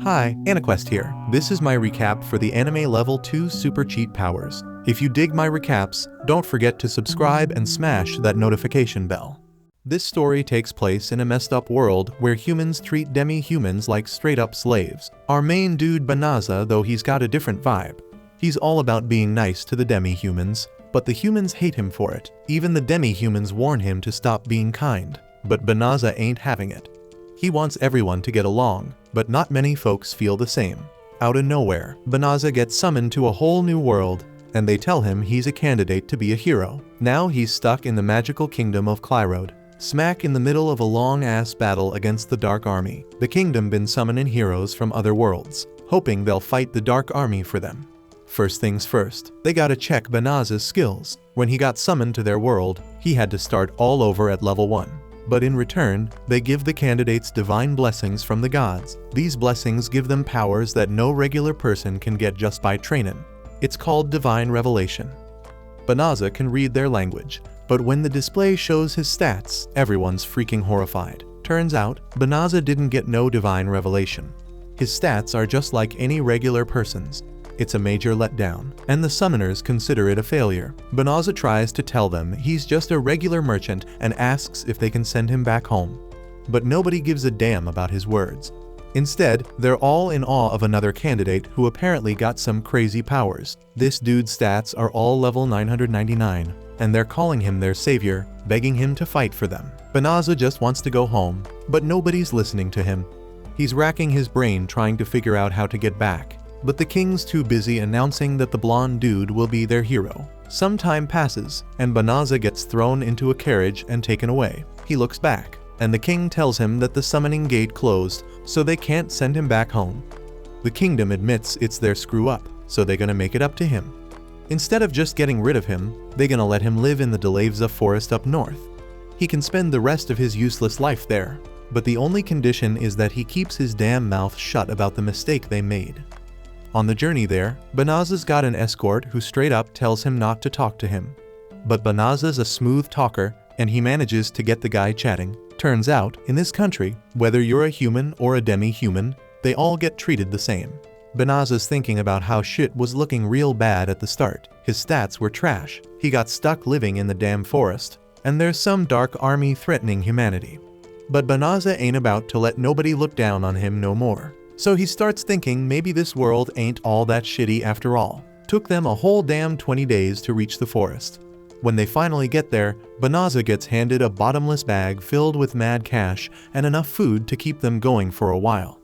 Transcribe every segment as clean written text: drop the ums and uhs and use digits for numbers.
Hi, AniQuest here. This is my recap for the anime level 2 super cheat powers. If you dig my recaps, don't forget to subscribe and smash that notification bell. This story takes place in a messed up world where humans treat demi-humans like straight up slaves. Our main dude Banaza, though, he's got a different vibe. He's all about being nice to the demi-humans, but the humans hate him for it. Even the demi-humans warn him to stop being kind. But Banaza ain't having it. He wants everyone to get along, but not many folks feel the same. Out of nowhere, Banaza gets summoned to a whole new world, and they tell him he's a candidate to be a hero. Now he's stuck in the magical kingdom of Clyrode, smack in the middle of a long-ass battle against the Dark Army. The kingdom been summoning heroes from other worlds, hoping they'll fight the Dark Army for them. First things first, they gotta check Banaza's skills. When he got summoned to their world, he had to start all over at level 1. But in return, they give the candidates divine blessings from the gods. These blessings give them powers that no regular person can get just by training. It's called divine revelation. Banaza can read their language, but when the display shows his stats, everyone's freaking horrified. Turns out, Banaza didn't get no divine revelation. His stats are just like any regular person's. It's a major letdown, and the summoners consider it a failure. Banaza tries to tell them he's just a regular merchant and asks if they can send him back home. But nobody gives a damn about his words. Instead, they're all in awe of another candidate who apparently got some crazy powers. This dude's stats are all level 999, and they're calling him their savior, begging him to fight for them. Banaza just wants to go home, but nobody's listening to him. He's racking his brain trying to figure out how to get back. But the king's too busy announcing that the blonde dude will be their hero. Some time passes, and Banaza gets thrown into a carriage and taken away. He looks back, and the king tells him that the summoning gate closed, so they can't send him back home. The kingdom admits it's their screw up, so they're gonna make it up to him. Instead of just getting rid of him, they're gonna let him live in the Delavza forest up north. He can spend the rest of his useless life there, but the only condition is that he keeps his damn mouth shut about the mistake they made. On the journey there, Banaza's got an escort who straight up tells him not to talk to him. But Banaza's a smooth talker, and he manages to get the guy chatting. Turns out, in this country, whether you're a human or a demi-human, they all get treated the same. Banaza's thinking about how shit was looking real bad at the start. His stats were trash, he got stuck living in the damn forest, and there's some dark army threatening humanity. But Banaza ain't about to let nobody look down on him no more. So he starts thinking maybe this world ain't all that shitty after all. Took them a whole damn 20 days to reach the forest. When they finally get there, Banaza gets handed a bottomless bag filled with mad cash and enough food to keep them going for a while.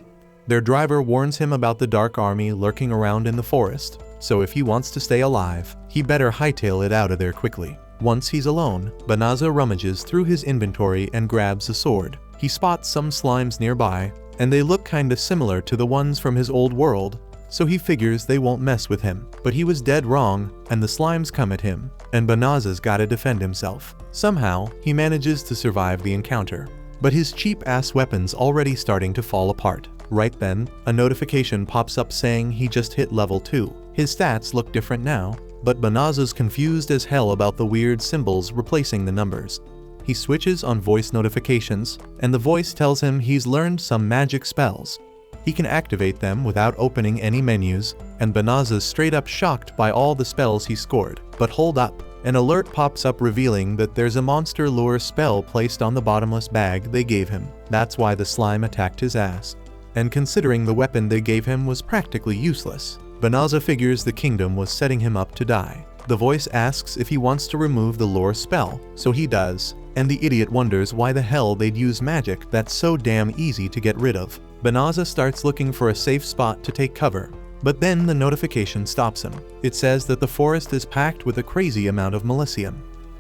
Their driver warns him about the Dark Army lurking around in the forest, so if he wants to stay alive, he better hightail it out of there quickly. Once he's alone, Banaza rummages through his inventory and grabs a sword. He spots some slimes nearby, and they look kinda similar to the ones from his old world, so he figures they won't mess with him. But he was dead wrong, and the slimes come at him, and Banaza's gotta defend himself. Somehow, he manages to survive the encounter, but his cheap-ass weapon's already starting to fall apart. Right then, a notification pops up saying he just hit level 2. His stats look different now, but Banaza's confused as hell about the weird symbols replacing the numbers. He switches on voice notifications, and the voice tells him he's learned some magic spells. He can activate them without opening any menus, and Banaza's straight up shocked by all the spells he scored. But hold up, an alert pops up revealing that there's a monster lure spell placed on the bottomless bag they gave him. That's why the slime attacked his ass. And considering the weapon they gave him was practically useless, Banaza figures the kingdom was setting him up to die. The voice asks if he wants to remove the lure spell, so he does. And the idiot wonders why the hell they'd use magic that's so damn easy to get rid of. Banaza starts looking for a safe spot to take cover, but then the notification stops him. It says that the forest is packed with a crazy amount of melicium.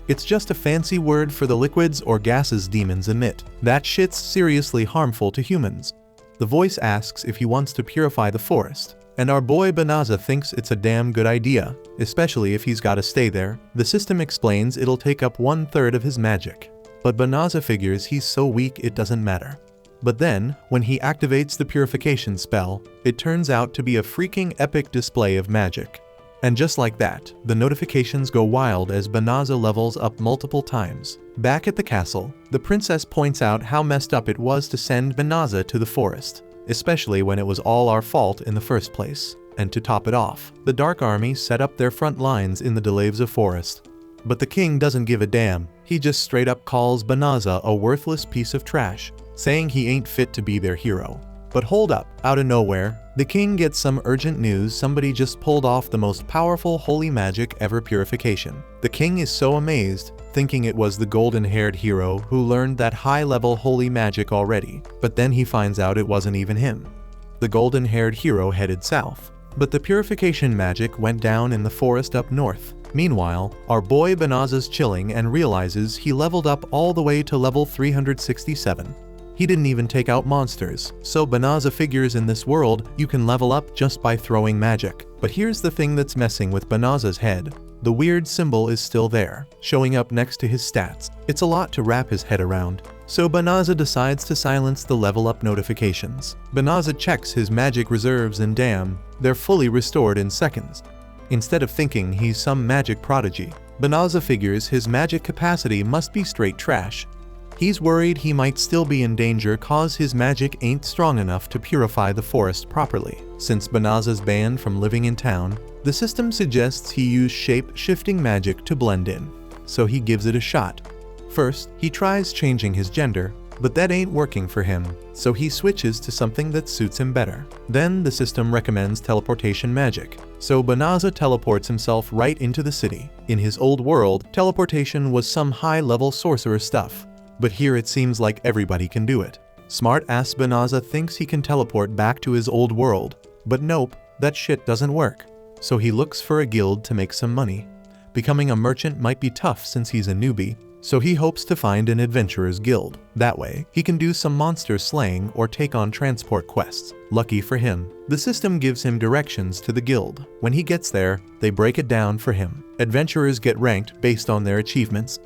It's just a fancy word for the liquids or gases demons emit. That shit's seriously harmful to humans. The voice asks if he wants to purify the forest, and our boy Banaza thinks it's a damn good idea, especially if he's gotta stay there. The system explains it'll take up 1/3 of his magic, but Banaza figures he's so weak it doesn't matter. But then, when he activates the purification spell, it turns out to be a freaking epic display of magic. And just like that, the notifications go wild as Banaza levels up multiple times. Back at the castle, the princess points out how messed up it was to send Banaza to the forest. especially when it was all our fault in the first place. And to top it off, the Dark Army set up their front lines in the Delavza forest. But the king doesn't give a damn. He just straight up calls Banaza a worthless piece of trash, saying he ain't fit to be their hero. But hold up, out of nowhere, the king gets some urgent news somebody just pulled off the most powerful holy magic ever, purification. The king is so amazed, thinking it was the golden-haired hero who learned that high-level holy magic already, but then he finds out it wasn't even him. The golden-haired hero headed south, but the purification magic went down in the forest up north. Meanwhile, our boy Banaza's chilling and realizes he leveled up all the way to level 367. He didn't even take out monsters, so Banaza figures in this world you can level up just by throwing magic. But here's the thing that's messing with Banaza's head. The weird symbol is still there, showing up next to his stats. It's a lot to wrap his head around. So Banaza decides to silence the level up notifications. Banaza checks his magic reserves and damn, they're fully restored in seconds. Instead of thinking he's some magic prodigy, Banaza figures his magic capacity must be straight trash. He's worried he might still be in danger cause his magic ain't strong enough to purify the forest properly. Since Banaza's banned from living in town, the system suggests he use shape-shifting magic to blend in, so he gives it a shot. First, he tries changing his gender, but that ain't working for him, so he switches to something that suits him better. Then the system recommends teleportation magic, so Banaza teleports himself right into the city. In his old world, teleportation was some high-level sorcerer stuff, but here it seems like everybody can do it. Smart-ass Banaza thinks he can teleport back to his old world, but nope, that shit doesn't work. So he looks for a guild to make some money. Becoming a merchant might be tough since he's a newbie, so he hopes to find an adventurer's guild. That way, he can do some monster slaying or take on transport quests. Lucky for him, the system gives him directions to the guild. When he gets there, they break it down for him. Adventurers get ranked based on their achievements.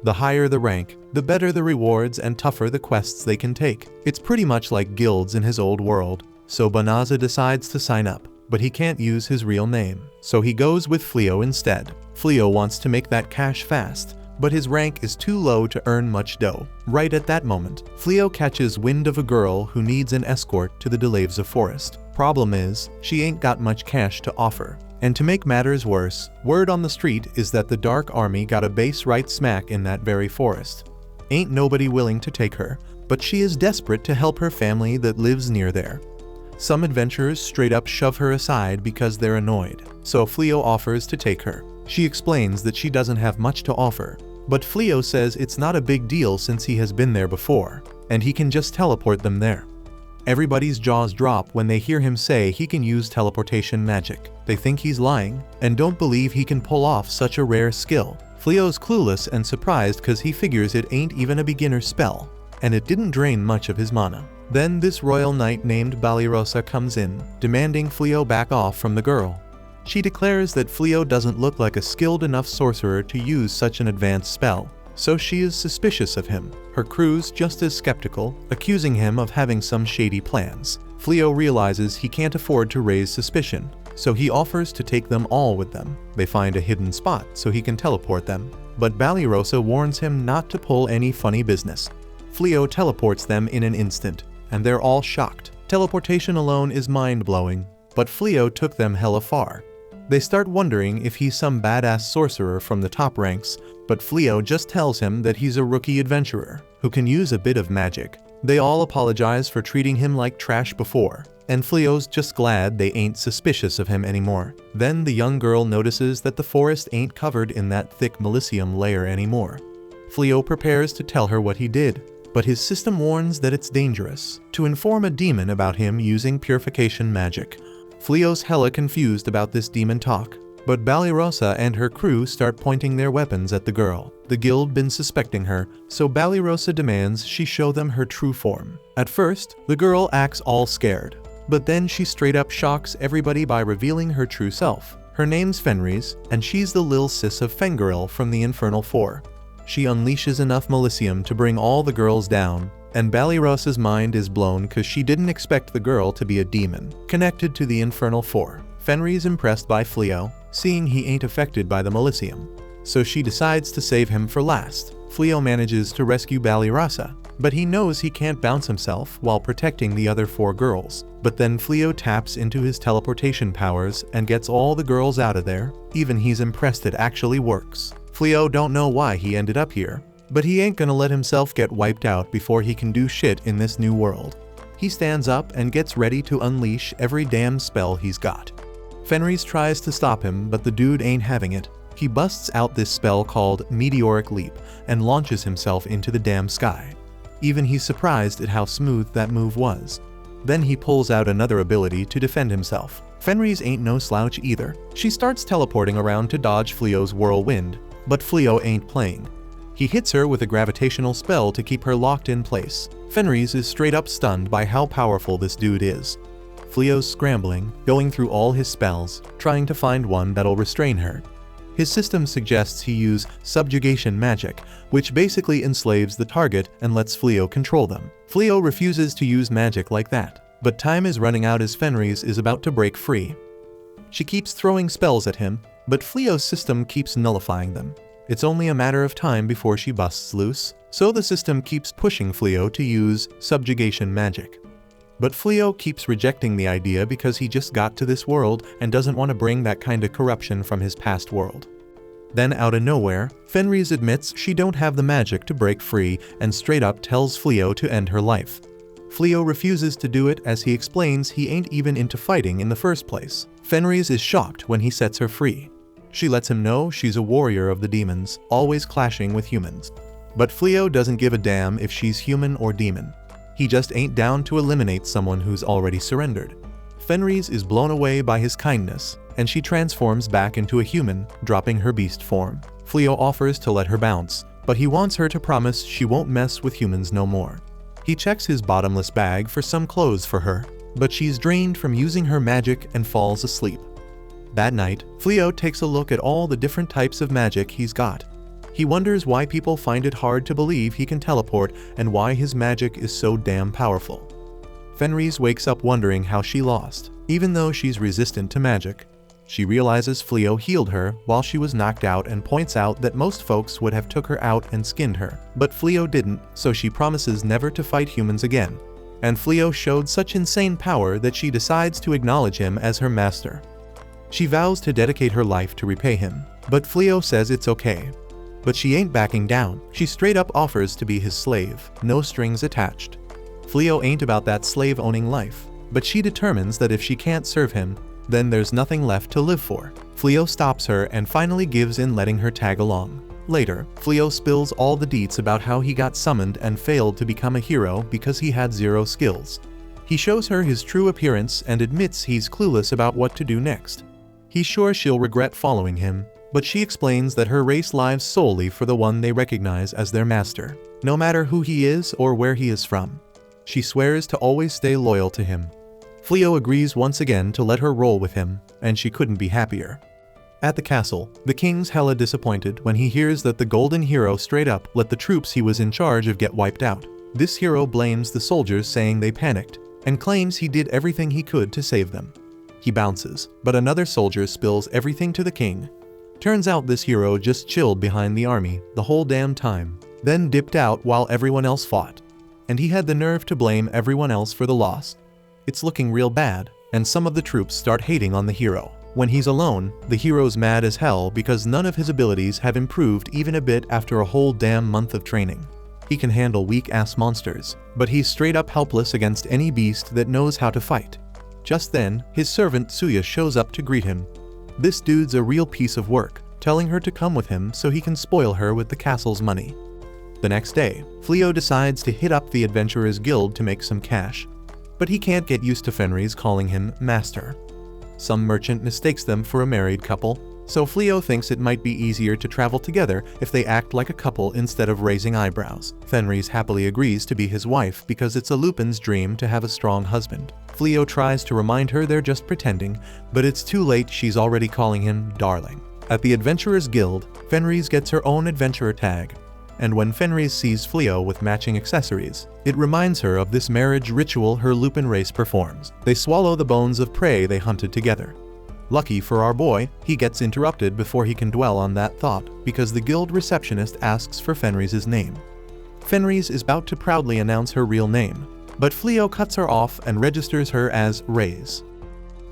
The higher the rank, the better the rewards and tougher the quests they can take. It's pretty much like guilds in his old world. So Banaza decides to sign up, but he can't use his real name. So he goes with Fleo instead. Fleo wants to make that cash fast, but his rank is too low to earn much dough. Right at that moment, Fleo catches wind of a girl who needs an escort to the Delavza forest. Problem is, she ain't got much cash to offer. And to make matters worse, word on the street is that the Dark Army got a base right smack in that very forest. Ain't nobody willing to take her, but she is desperate to help her family that lives near there. Some adventurers straight up shove her aside because they're annoyed, so Fleo offers to take her. She explains that she doesn't have much to offer, but Fleo says it's not a big deal since he has been there before, and he can just teleport them there. Everybody's jaws drop when they hear him say he can use teleportation magic. They think he's lying, and don't believe he can pull off such a rare skill. Fleo's clueless and surprised cause he figures it ain't even a beginner spell, and it didn't drain much of his mana. Then this royal knight named Balirosa comes in, demanding Fleo back off from the girl. She declares that Fleo doesn't look like a skilled enough sorcerer to use such an advanced spell, so she is suspicious of him. Her crew's just as skeptical, accusing him of having some shady plans. Fleo realizes he can't afford to raise suspicion, so he offers to take them all with them. They find a hidden spot so he can teleport them, but Balirosa warns him not to pull any funny business. Fleo teleports them in an instant, and they're all shocked. Teleportation alone is mind-blowing, but Fleo took them hella far. They start wondering if he's some badass sorcerer from the top ranks, but Fleo just tells him that he's a rookie adventurer who can use a bit of magic. They all apologize for treating him like trash before, and Fleo's just glad they ain't suspicious of him anymore. Then the young girl notices that the forest ain't covered in that thick Melicium layer anymore. Fleo prepares to tell her what he did, but his system warns that it's dangerous to inform a demon about him using purification magic. Fleo's hella confused about this demon talk, but Balirosa and her crew start pointing their weapons at the girl. The guild been suspecting her, so Balirosa demands she show them her true form. At first, the girl acts all scared, but then she straight up shocks everybody by revealing her true self. Her name's Fenris, and she's the lil sis of Fengirl from the Infernal Four. She unleashes enough Melicium to bring all the girls down, and Balirosa's mind is blown cause she didn't expect the girl to be a demon connected to the Infernal Four. Fenris impressed by Fleo, seeing he ain't affected by the Melicium, so she decides to save him for last. Fleo manages to rescue Balirosa, but he knows he can't bounce himself while protecting the other 4 girls. But then Fleo taps into his teleportation powers and gets all the girls out of there. Even he's impressed it actually works. Fleo don't know why he ended up here, but he ain't gonna let himself get wiped out before he can do shit in this new world. He stands up and gets ready to unleash every damn spell he's got. Fenris tries to stop him, but the dude ain't having it. He busts out this spell called Meteoric Leap and launches himself into the damn sky. Even he's surprised at how smooth that move was. Then he pulls out another ability to defend himself. Fenris ain't no slouch either. She starts teleporting around to dodge Fleo's whirlwind, but Fleo ain't playing. He hits her with a gravitational spell to keep her locked in place. Fenris is straight up stunned by how powerful this dude is. Fleo's scrambling, going through all his spells, trying to find one that'll restrain her. His system suggests he use subjugation magic, which basically enslaves the target and lets Fleo control them. Fleo refuses to use magic like that, but time is running out as Fenris is about to break free. She keeps throwing spells at him, but Fleo's system keeps nullifying them. It's only a matter of time before she busts loose, so the system keeps pushing Fleo to use subjugation magic. But Fleo keeps rejecting the idea because he just got to this world and doesn't want to bring that kind of corruption from his past world. Then out of nowhere, Fenris admits she don't have the magic to break free and straight up tells Fleo to end her life. Fleo refuses to do it as he explains he ain't even into fighting in the first place. Fenris is shocked when he sets her free. She lets him know she's a warrior of the demons, always clashing with humans. But Fleo doesn't give a damn if she's human or demon. He just ain't down to eliminate someone who's already surrendered. Fenris is blown away by his kindness, and she transforms back into a human, dropping her beast form. Fleo offers to let her bounce, but he wants her to promise she won't mess with humans no more. He checks his bottomless bag for some clothes for her, but she's drained from using her magic and falls asleep. That night, Fleo takes a look at all the different types of magic he's got. He wonders why people find it hard to believe he can teleport and why his magic is so damn powerful. Fenris wakes up wondering how she lost, even though she's resistant to magic. She realizes Fleo healed her while she was knocked out and points out that most folks would have took her out and skinned her, but Fleo didn't, so she promises never to fight humans again. And Fleo showed such insane power that she decides to acknowledge him as her master. She vows to dedicate her life to repay him, but Fleo says it's okay. But she ain't backing down. She straight up offers to be his slave, no strings attached. Fleo ain't about that slave-owning life, but she determines that if she can't serve him, then there's nothing left to live for. Fleo stops her and finally gives in, letting her tag along. Later, Fleo spills all the deets about how he got summoned and failed to become a hero because he had 0 skills. He shows her his true appearance and admits he's clueless about what to do next. He's sure she'll regret following him, but she explains that her race lives solely for the one they recognize as their master, no matter who he is or where he is from. She swears to always stay loyal to him. Fleo agrees once again to let her roll with him, and she couldn't be happier. At the castle, the king's hella disappointed when he hears that the golden hero straight up let the troops he was in charge of get wiped out. This hero blames the soldiers, saying they panicked, and claims he did everything he could to save them. He bounces, but another soldier spills everything to the king. Turns out this hero just chilled behind the army the whole damn time, then dipped out while everyone else fought. And he had the nerve to blame everyone else for the loss. It's looking real bad, and some of the troops start hating on the hero. When he's alone, the hero's mad as hell because none of his abilities have improved even a bit after a whole damn month of training. He can handle weak-ass monsters, but he's straight up helpless against any beast that knows how to fight. Just then, his servant Tsuya shows up to greet him. This dude's a real piece of work, telling her to come with him so he can spoil her with the castle's money. The next day, Fleo decides to hit up the Adventurers Guild to make some cash. But he can't get used to Fenris calling him master. Some merchant mistakes them for a married couple, so Fleo thinks it might be easier to travel together if they act like a couple instead of raising eyebrows. Fenris happily agrees to be his wife because it's a Lupin's dream to have a strong husband. Fleo tries to remind her they're just pretending, but it's too late, she's already calling him darling. At the Adventurers Guild, Fenris gets her own adventurer tag, and when Fenris sees Fleo with matching accessories, it reminds her of this marriage ritual her Lupin race performs. They swallow the bones of prey they hunted together. Lucky for our boy, he gets interrupted before he can dwell on that thought because the guild receptionist asks for Fenris's name. Fenris is about to proudly announce her real name, but Fleo cuts her off and registers her as Raze.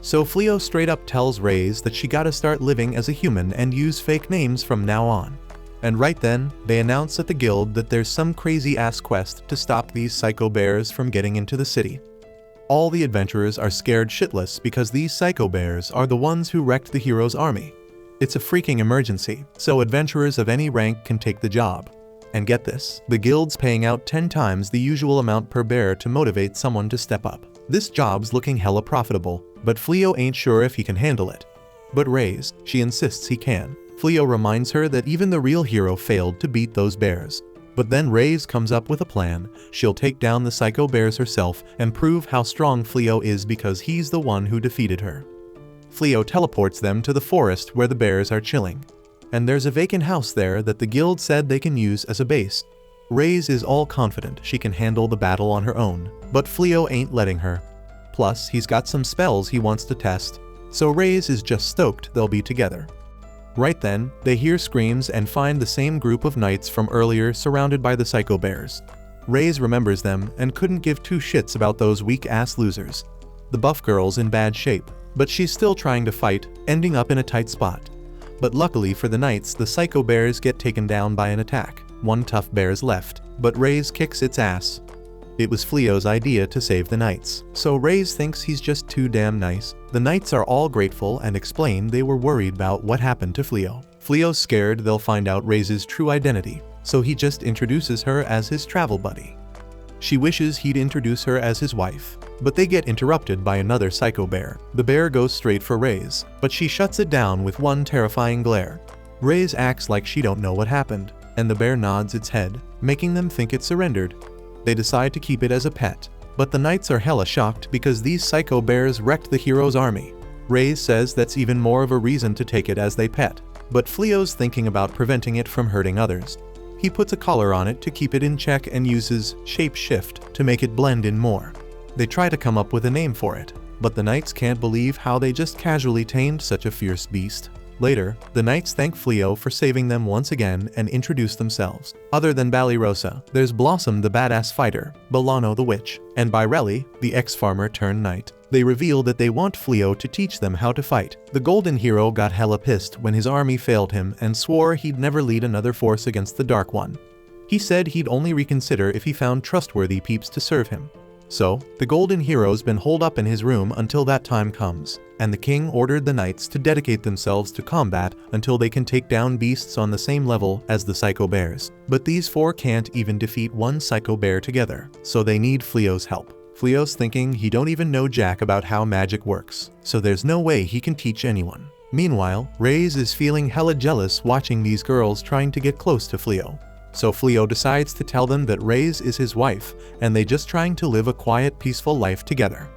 So Fleo straight up tells Raze that she gotta start living as a human and use fake names from now on. And right then, they announce at the guild that there's some crazy ass quest to stop these psycho bears from getting into the city. All the adventurers are scared shitless because these psycho bears are the ones who wrecked the hero's army. It's a freaking emergency, so adventurers of any rank can take the job. And get this, the guild's paying out 10 times the usual amount per bear to motivate someone to step up. This job's looking hella profitable, but Fleo ain't sure if he can handle it. But Raze, she insists he can. Fleo reminds her that even the real hero failed to beat those bears. But then Raze comes up with a plan. She'll take down the psycho bears herself and prove how strong Fleo is because he's the one who defeated her. Fleo teleports them to the forest where the bears are chilling. And there's a vacant house there that the guild said they can use as a base. Raze is all confident she can handle the battle on her own, but Fleo ain't letting her. Plus, he's got some spells he wants to test, so Raze is just stoked they'll be together. Right then, they hear screams and find the same group of knights from earlier surrounded by the psycho bears. Raze remembers them and couldn't give two shits about those weak-ass losers. The buff girl's in bad shape, but she's still trying to fight, ending up in a tight spot. But luckily for the knights, the psycho bears get taken down by an attack. One tough bear's left, but Raze kicks its ass. It was Fleo's idea to save the knights, so Raze thinks he's just too damn nice. The knights are all grateful and explain they were worried about what happened to Fleo. Fleo's scared they'll find out Raze's true identity, so he just introduces her as his travel buddy. She wishes he'd introduce her as his wife, but they get interrupted by another psycho bear. The bear goes straight for Raze, but she shuts it down with one terrifying glare. Raze acts like she don't know what happened, and the bear nods its head, making them think it surrendered. They decide to keep it as a pet, but the knights are hella shocked because these psycho bears wrecked the hero's army. Raze says that's even more of a reason to take it as they pet, but Fleo's thinking about preventing it from hurting others. He puts a collar on it to keep it in check and uses shape shift to make it blend in more. They try to come up with a name for it, but the knights can't believe how they just casually tamed such a fierce beast. Later, the knights thank Fleo for saving them once again and introduce themselves. Other than Ballyrosa, there's Blossom the badass fighter, Bolano the witch, and Byrelli, the ex-farmer turned knight. They reveal that they want Fleo to teach them how to fight. The golden hero got hella pissed when his army failed him and swore he'd never lead another force against the dark one. He said he'd only reconsider if he found trustworthy peeps to serve him. So, the golden hero's been holed up in his room until that time comes, and the king ordered the knights to dedicate themselves to combat until they can take down beasts on the same level as the psycho bears. But these four can't even defeat one psycho bear together, so they need Fleo's help. Fleo's thinking he don't even know jack about how magic works, so there's no way he can teach anyone. Meanwhile, Raze is feeling hella jealous watching these girls trying to get close to Fleo. So Fleo decides to tell them that Raze is his wife, and they just trying to live a quiet, peaceful life together.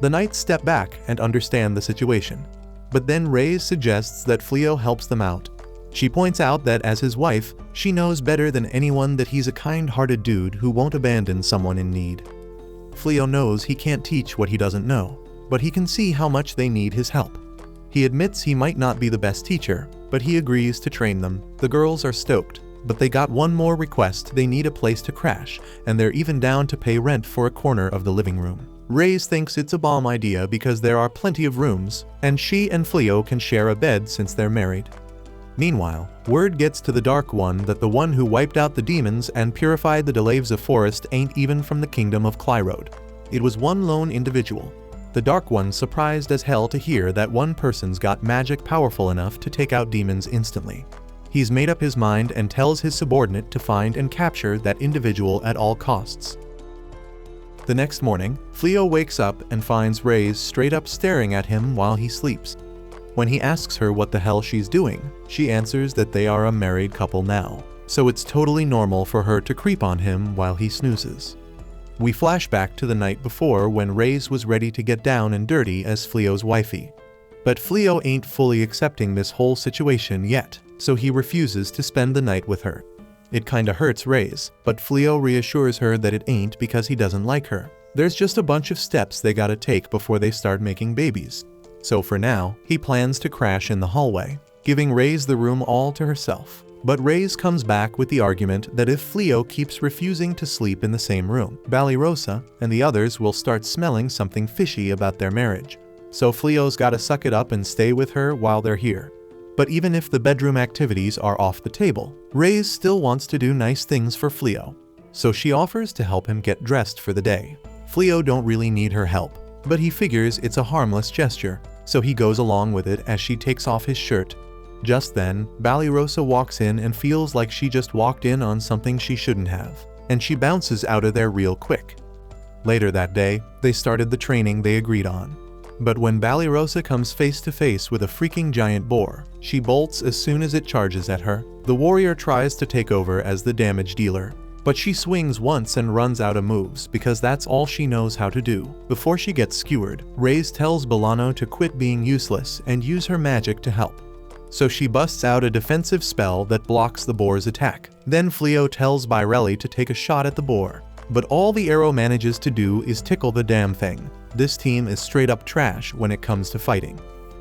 The knights step back and understand the situation. But then Raze suggests that Fleo helps them out. She points out that as his wife, she knows better than anyone that he's a kind-hearted dude who won't abandon someone in need. Fleo knows he can't teach what he doesn't know, but he can see how much they need his help. He admits he might not be the best teacher, but he agrees to train them. The girls are stoked, but they got one more request. They need a place to crash, and they're even down to pay rent for a corner of the living room. Raze thinks it's a bomb idea because there are plenty of rooms, and she and Fleo can share a bed since they're married. Meanwhile, word gets to the Dark One that the one who wiped out the demons and purified the Delavza forest ain't even from the kingdom of Clyrode. It was one lone individual. The Dark One's surprised as hell to hear that one person's got magic powerful enough to take out demons instantly. He's made up his mind and tells his subordinate to find and capture that individual at all costs. The next morning, Fleo wakes up and finds Raze straight up staring at him while he sleeps. When he asks her what the hell she's doing, she answers that they are a married couple now, so it's totally normal for her to creep on him while he snoozes. We flash back to the night before when Raze was ready to get down and dirty as Fleo's wifey. But Fleo ain't fully accepting this whole situation yet, so he refuses to spend the night with her. It kinda hurts Raze, but Fleo reassures her that it ain't because he doesn't like her. There's just a bunch of steps they gotta take before they start making babies. So for now, he plans to crash in the hallway, giving Raze the room all to herself. But Reyes comes back with the argument that if Fleo keeps refusing to sleep in the same room, Balirosa and the others will start smelling something fishy about their marriage. So Fleo's gotta suck it up and stay with her while they're here. But even if the bedroom activities are off the table, Reyes still wants to do nice things for Fleo. So she offers to help him get dressed for the day. Fleo don't really need her help, but he figures it's a harmless gesture, so he goes along with it as she takes off his shirt. Just then, Balirosa walks in and feels like she just walked in on something she shouldn't have, and she bounces out of there real quick. Later that day, they started the training they agreed on. But when Balirosa comes face to face with a freaking giant boar, she bolts as soon as it charges at her. The warrior tries to take over as the damage dealer, but she swings once and runs out of moves because that's all she knows how to do. Before she gets skewered, Reyes tells Bolano to quit being useless and use her magic to help. So she busts out a defensive spell that blocks the boar's attack. Then Fleo tells Birelli to take a shot at the boar, but all the arrow manages to do is tickle the damn thing. This team is straight up trash when it comes to fighting.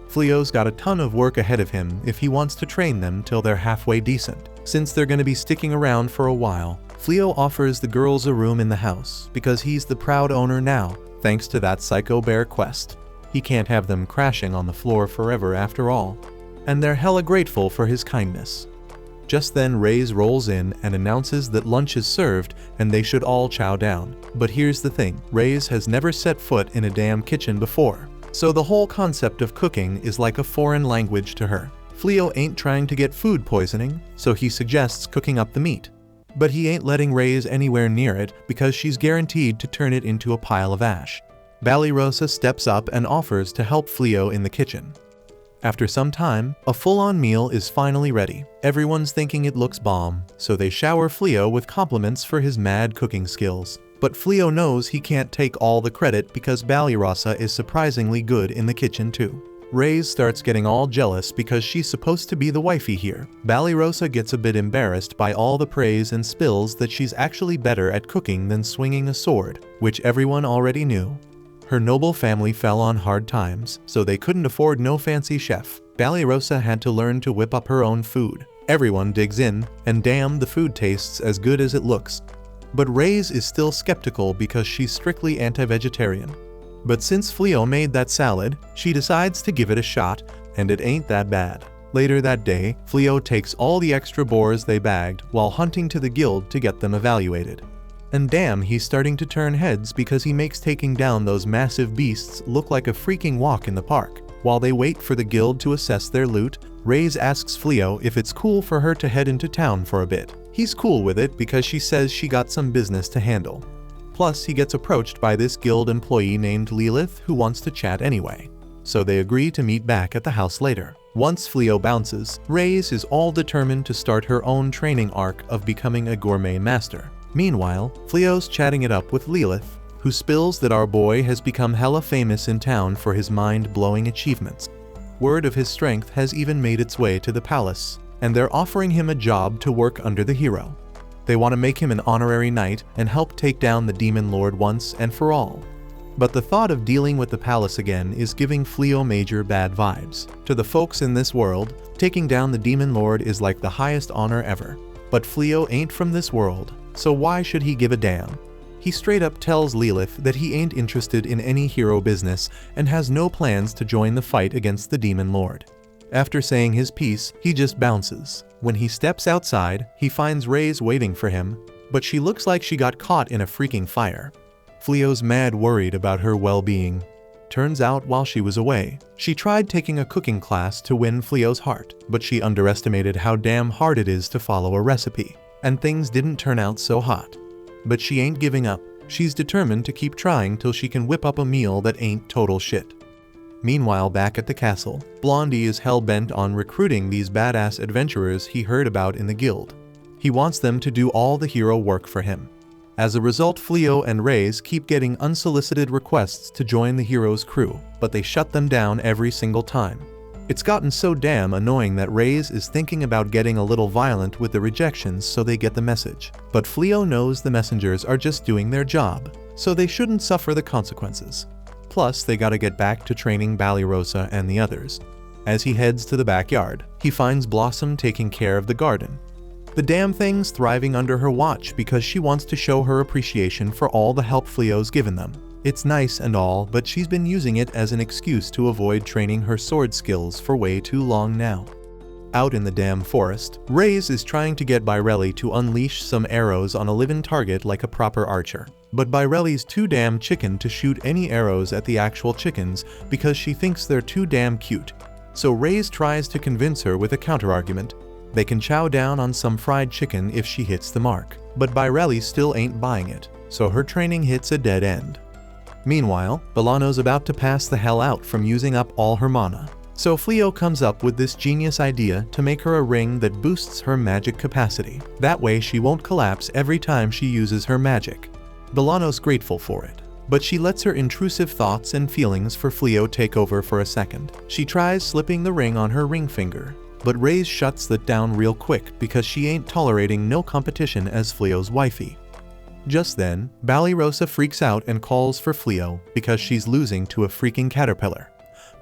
Fleo's got a ton of work ahead of him if he wants to train them till they're halfway decent. Since they're gonna be sticking around for a while, Fleo offers the girls a room in the house because he's the proud owner now, thanks to that psycho bear quest. He can't have them crashing on the floor forever after all. And they're hella grateful for his kindness. Just then Reyes rolls in and announces that lunch is served and they should all chow down. But here's the thing, Reyes has never set foot in a damn kitchen before, so the whole concept of cooking is like a foreign language to her. Fleo ain't trying to get food poisoning, so he suggests cooking up the meat. But he ain't letting Reyes anywhere near it because she's guaranteed to turn it into a pile of ash. Balirosa steps up and offers to help Fleo in the kitchen. After some time, a full-on meal is finally ready. Everyone's thinking it looks bomb, so they shower Fleo with compliments for his mad cooking skills. But Fleo knows he can't take all the credit because Balirosa is surprisingly good in the kitchen too. Reyes starts getting all jealous because she's supposed to be the wifey here. Balirosa gets a bit embarrassed by all the praise and spills that she's actually better at cooking than swinging a sword, which everyone already knew. Her noble family fell on hard times, so they couldn't afford no fancy chef. Balirosa had to learn to whip up her own food. Everyone digs in, and damn, the food tastes as good as it looks. But Reyes is still skeptical because she's strictly anti-vegetarian. But since Fleo made that salad, she decides to give it a shot, and it ain't that bad. Later that day, Fleo takes all the extra boars they bagged while hunting to the guild to get them evaluated. And damn, he's starting to turn heads because he makes taking down those massive beasts look like a freaking walk in the park. While they wait for the guild to assess their loot, Reyes asks Fleo if it's cool for her to head into town for a bit. He's cool with it because she says she got some business to handle. Plus, he gets approached by this guild employee named Lilith who wants to chat anyway. So they agree to meet back at the house later. Once Fleo bounces, Reyes is all determined to start her own training arc of becoming a gourmet master. Meanwhile, Fleo's chatting it up with Lilith, who spills that our boy has become hella famous in town for his mind-blowing achievements. Word of his strength has even made its way to the palace, and they're offering him a job to work under the hero. They want to make him an honorary knight and help take down the demon lord once and for all. But the thought of dealing with the palace again is giving Fleo major bad vibes. To the folks in this world, taking down the demon lord is like the highest honor ever. But Fleo ain't from this world, so why should he give a damn? He straight up tells Lilith that he ain't interested in any hero business and has no plans to join the fight against the demon lord. After saying his piece, he just bounces. When he steps outside, he finds Reyes waiting for him, but she looks like she got caught in a freaking fire. Fleo's mad worried about her well-being. Turns out while she was away, she tried taking a cooking class to win Fleo's heart, but she underestimated how damn hard it is to follow a recipe, and things didn't turn out so hot. But she ain't giving up. She's determined to keep trying till she can whip up a meal that ain't total shit. Meanwhile, back at the castle, Blondie is hell-bent on recruiting these badass adventurers he heard about in the guild. He wants them to do all the hero work for him. As a result, Fleo and Reyes keep getting unsolicited requests to join the hero's crew, but they shut them down every single time. It's gotten so damn annoying that Reyes is thinking about getting a little violent with the rejections so they get the message. But Fleo knows the messengers are just doing their job, so they shouldn't suffer the consequences. Plus, they gotta get back to training Balirosa and the others. As he heads to the backyard, he finds Blossom taking care of the garden. The damn thing's thriving under her watch because she wants to show her appreciation for all the help Fleo's given them. It's nice and all, but she's been using it as an excuse to avoid training her sword skills for way too long now. Out in the damn forest, Reyes is trying to get Bairelli to unleash some arrows on a living target like a proper archer. But Bairelli's too damn chicken to shoot any arrows at the actual chickens because she thinks they're too damn cute. So Reyes tries to convince her with a counterargument. They can chow down on some fried chicken if she hits the mark. But Bairelli still ain't buying it, so her training hits a dead end. Meanwhile, Bolano's about to pass the hell out from using up all her mana. So Fleo comes up with this genius idea to make her a ring that boosts her magic capacity. That way she won't collapse every time she uses her magic. Bolano's grateful for it, but she lets her intrusive thoughts and feelings for Fleo take over for a second. She tries slipping the ring on her ring finger, but Reyes shuts that down real quick because she ain't tolerating no competition as Fleo's wifey. Just then, Ballyrosa freaks out and calls for Fleo because she's losing to a freaking caterpillar.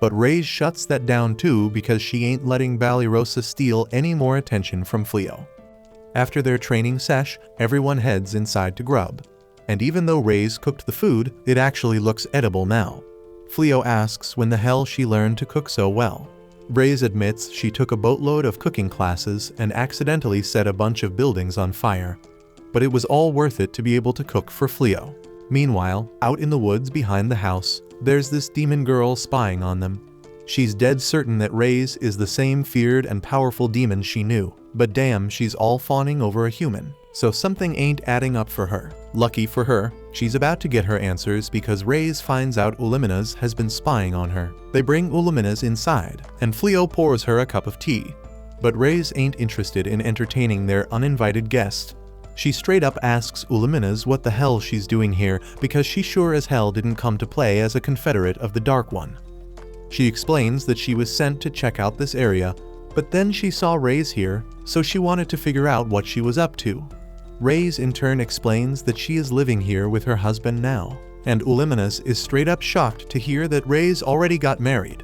But Reyes shuts that down too because she ain't letting Ballyrosa steal any more attention from Fleo. After their training sesh, everyone heads inside to grub. And even though Reyes cooked the food, it actually looks edible now. Fleo asks when the hell she learned to cook so well. Reyes admits she took a boatload of cooking classes and accidentally set a bunch of buildings on fire. But it was all worth it to be able to cook for Fleo. Meanwhile, out in the woods behind the house, there's this demon girl spying on them. She's dead certain that Reyes is the same feared and powerful demon she knew, but damn, she's all fawning over a human. So something ain't adding up for her. Lucky for her, she's about to get her answers because Reyes finds out Uliminaz has been spying on her. They bring Uliminaz inside, and Fleo pours her a cup of tea. But Reyes ain't interested in entertaining their uninvited guest. She straight up asks Uliminaz what the hell she's doing here because she sure as hell didn't come to play as a confederate of the Dark One. She explains that she was sent to check out this area, but then she saw Reyes here, so she wanted to figure out what she was up to. Reyes in turn explains that she is living here with her husband now, and Uliminaz is straight up shocked to hear that Reyes already got married.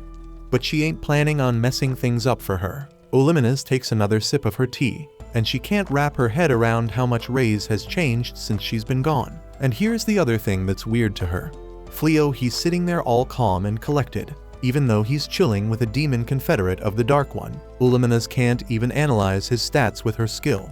But she ain't planning on messing things up for her. Uliminaz takes another sip of her tea, and she can't wrap her head around how much Reyes has changed since she's been gone. And here's the other thing that's weird to her. Fleo, he's sitting there all calm and collected, even though he's chilling with a demon confederate of the Dark One. Uliminaz can't even analyze his stats with her skill.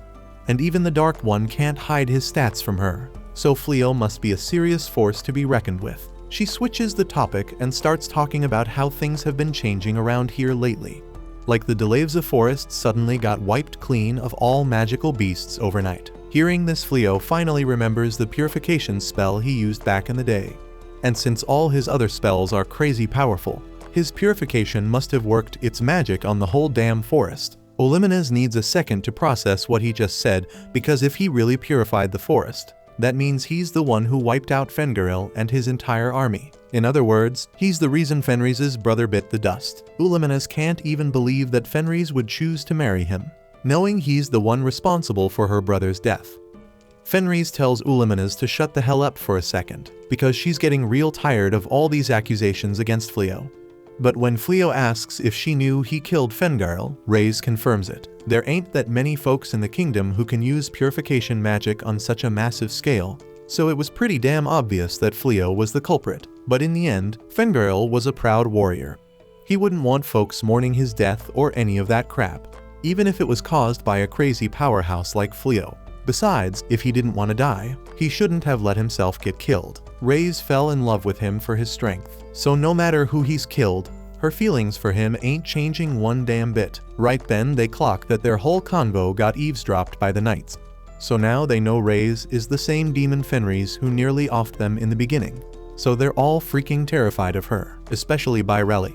And even the Dark One can't hide his stats from her. So Fleo must be a serious force to be reckoned with. She switches the topic and starts talking about how things have been changing around here lately. Like the Delavza forest suddenly got wiped clean of all magical beasts overnight. Hearing this, Fleo finally remembers the purification spell he used back in the day. And since all his other spells are crazy powerful, his purification must have worked its magic on the whole damn forest. Uliminaz needs a second to process what he just said, because if he really purified the forest, that means he's the one who wiped out Fengaril and his entire army. In other words, he's the reason Fenris's brother bit the dust. Uliminaz can't even believe that Fenris would choose to marry him, knowing he's the one responsible for her brother's death. Fenris tells Uliminaz to shut the hell up for a second, because she's getting real tired of all these accusations against Fleo. But when Fleo asks if she knew he killed Fengaril, Reyes confirms it. There ain't that many folks in the kingdom who can use purification magic on such a massive scale, so it was pretty damn obvious that Fleo was the culprit. But in the end, Fengaril was a proud warrior. He wouldn't want folks mourning his death or any of that crap, even if it was caused by a crazy powerhouse like Fleo. Besides, if he didn't want to die, he shouldn't have let himself get killed. Reyes fell in love with him for his strength, so no matter who he's killed, her feelings for him ain't changing one damn bit. Right then they clock that their whole convo got eavesdropped by the knights. So now they know Reyes is the same demon Fenris who nearly offed them in the beginning. So they're all freaking terrified of her, especially Bairelli.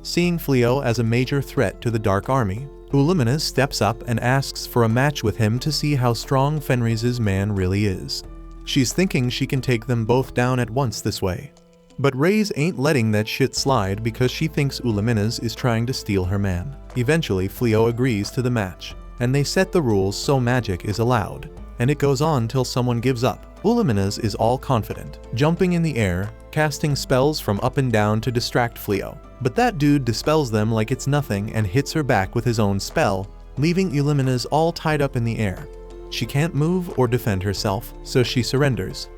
Seeing Fleo as a major threat to the Dark Army, Uliminaz steps up and asks for a match with him to see how strong Fenris's man really is. She's thinking she can take them both down at once this way. But Reyes ain't letting that shit slide because she thinks Uliminaz is trying to steal her man. Eventually, Fleo agrees to the match, and they set the rules so magic is allowed, and it goes on till someone gives up. Uliminaz is all confident, jumping in the air, casting spells from up and down to distract Fleo. But that dude dispels them like it's nothing and hits her back with his own spell, leaving Illumina's all tied up in the air. She can't move or defend herself, so she surrenders.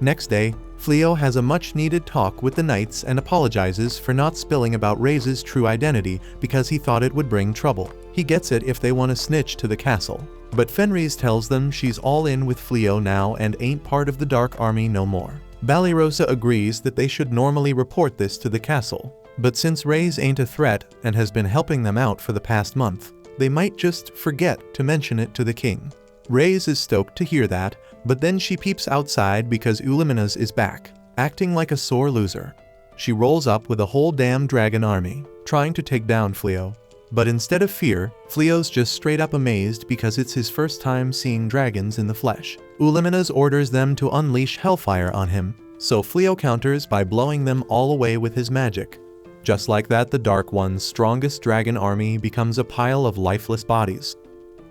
Next day, Fleo has a much-needed talk with the knights and apologizes for not spilling about Ray's true identity because he thought it would bring trouble. He gets it if they want to snitch to the castle. But Fenris tells them she's all in with Fleo now and ain't part of the Dark Army no more. Balirosa agrees that they should normally report this to the castle. But since Ray's ain't a threat and has been helping them out for the past month, they might just forget to mention it to the king. Ray's is stoked to hear that, but then she peeps outside because Illumina's is back, acting like a sore loser. She rolls up with a whole damn dragon army, trying to take down Fleo. But instead of fear, Fleo's just straight up amazed because it's his first time seeing dragons in the flesh. Illumina's orders them to unleash hellfire on him, so Fleo counters by blowing them all away with his magic. Just like that, the Dark One's strongest dragon army becomes a pile of lifeless bodies.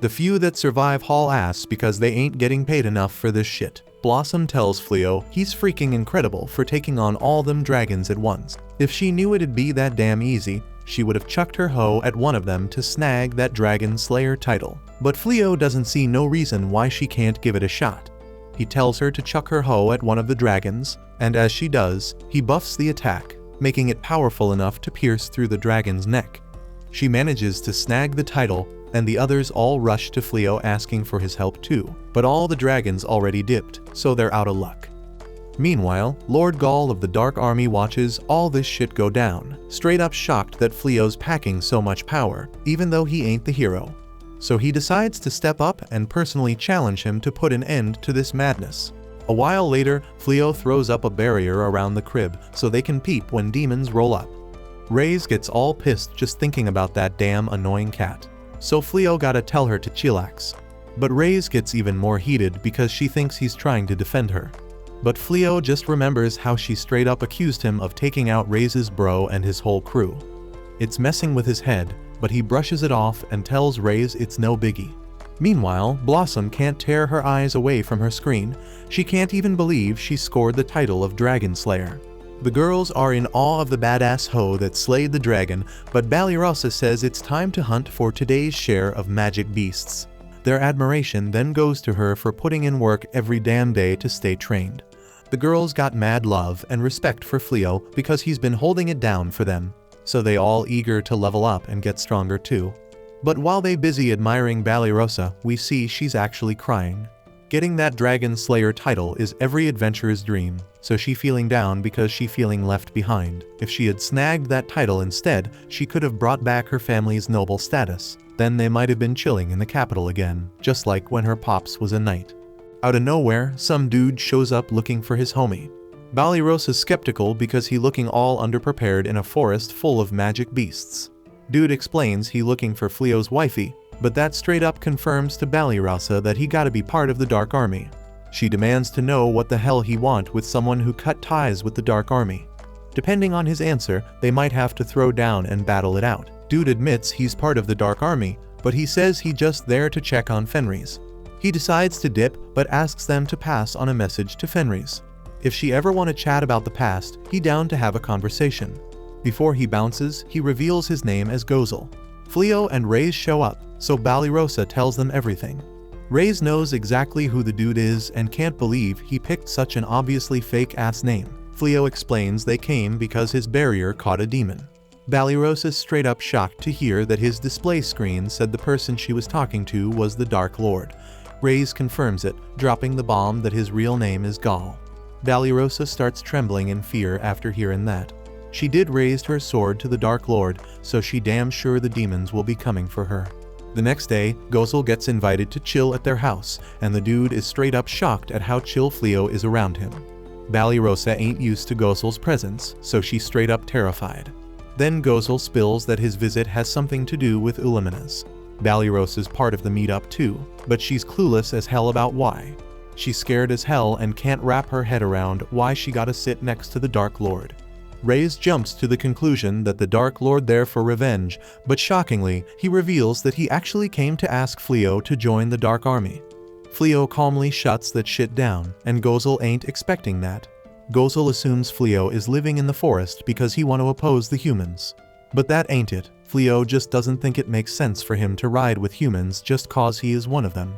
The few that survive haul ass because they ain't getting paid enough for this shit. Blossom tells Fleo he's freaking incredible for taking on all them dragons at once. If she knew it'd be that damn easy, she would have chucked her hoe at one of them to snag that Dragon Slayer title. But Fleo doesn't see no reason why she can't give it a shot. He tells her to chuck her hoe at one of the dragons, and as she does, he buffs the attack, making it powerful enough to pierce through the dragon's neck. She manages to snag the title, and the others all rush to Fleo asking for his help too, but all the dragons already dipped, so they're out of luck. Meanwhile, Lord Gaul of the Dark Army watches all this shit go down, straight up shocked that Fleo's packing so much power, even though he ain't the hero. So he decides to step up and personally challenge him to put an end to this madness. A while later, Fleo throws up a barrier around the crib so they can peep when demons roll up. Ray's gets all pissed just thinking about that damn annoying cat. So Fleo gotta tell her to chillax. But Ray's gets even more heated because she thinks he's trying to defend her. But Fleo just remembers how she straight up accused him of taking out Ray's bro and his whole crew. It's messing with his head, but he brushes it off and tells Ray's it's no biggie. Meanwhile, Blossom can't tear her eyes away from her screen. She can't even believe she scored the title of Dragon Slayer. The girls are in awe of the badass hoe that slayed the dragon, but Balirosa says it's time to hunt for today's share of magic beasts. Their admiration then goes to her for putting in work every damn day to stay trained. The girls got mad love and respect for Fleo because he's been holding it down for them, so they all eager to level up and get stronger too. But while they busy admiring Balirosa, we see she's actually crying. Getting that Dragon Slayer title is every adventurer's dream, so she feeling down because she feeling left behind. If she had snagged that title instead, she could have brought back her family's noble status. Then they might have been chilling in the capital again, just like when her pops was a knight. Out of nowhere, some dude shows up looking for his homie. Balirosa's skeptical because he looking all underprepared in a forest full of magic beasts. Dude explains he looking for Fleo's wifey, but that straight up confirms to Balirosa that he gotta be part of the Dark Army. She demands to know what the hell he want with someone who cut ties with the Dark Army. Depending on his answer, they might have to throw down and battle it out. Dude admits he's part of the Dark Army, but he says he just there to check on Fenris. He decides to dip, but asks them to pass on a message to Fenris. If she ever want to chat about the past, he down to have a conversation. Before he bounces, he reveals his name as Gozel. Fleo and Ray's show up, so Balirosa tells them everything. Ray's knows exactly who the dude is and can't believe he picked such an obviously fake-ass name. Fleo explains they came because his barrier caught a demon. Balirosa's straight up shocked to hear that his display screen said the person she was talking to was the Dark Lord. Ray's confirms it, dropping the bomb that his real name is Gaul. Balirosa starts trembling in fear after hearing that. She did raise her sword to the Dark Lord, so she damn sure the demons will be coming for her. The next day, Gozel gets invited to chill at their house, and the dude is straight up shocked at how chill Fleo is around him. Balirosa ain't used to Gozel's presence, so she's straight up terrified. Then Gozel spills that his visit has something to do with Illumina's. Balirosa's part of the meetup too, but she's clueless as hell about why. She's scared as hell and can't wrap her head around why she gotta sit next to the Dark Lord. Ray's jumps to the conclusion that the Dark Lord there for revenge, but shockingly, he reveals that he actually came to ask Fleo to join the Dark Army. Fleo calmly shuts that shit down, and Gozel ain't expecting that. Gozel assumes Fleo is living in the forest because he want to oppose the humans. But that ain't it. Fleo just doesn't think it makes sense for him to ride with humans just cause he is one of them.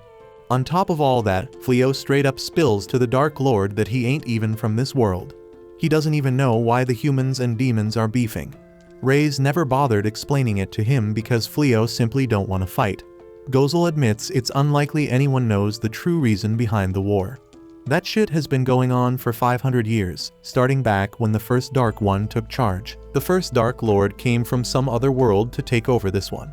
On top of all that, Fleo straight up spills to the Dark Lord that he ain't even from this world. He doesn't even know why the humans and demons are beefing. Reyes never bothered explaining it to him because Fleo simply don't want to fight. Gozel admits it's unlikely anyone knows the true reason behind the war. That shit has been going on for 500 years, starting back when the first Dark One took charge. The first Dark Lord came from some other world to take over this one.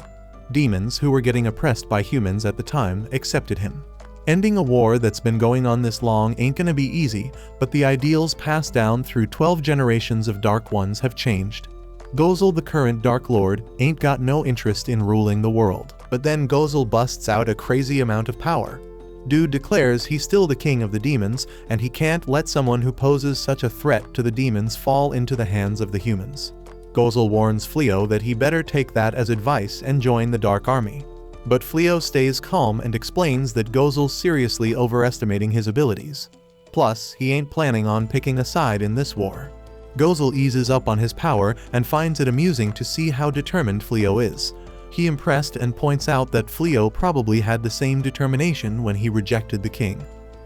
Demons who were getting oppressed by humans at the time accepted him. Ending a war that's been going on this long ain't gonna be easy, but the ideals passed down through 12 generations of Dark Ones have changed. Gozel, the current Dark Lord, ain't got no interest in ruling the world. But then Gozel busts out a crazy amount of power. Dude declares he's still the king of the demons, and he can't let someone who poses such a threat to the demons fall into the hands of the humans. Gozel warns Fleo that he better take that as advice and join the Dark Army. But Fleo stays calm and explains that Gozel's seriously overestimating his abilities. Plus, he ain't planning on picking a side in this war. Gozel eases up on his power and finds it amusing to see how determined Fleo is. He impressed and points out that Fleo probably had the same determination when he rejected the king.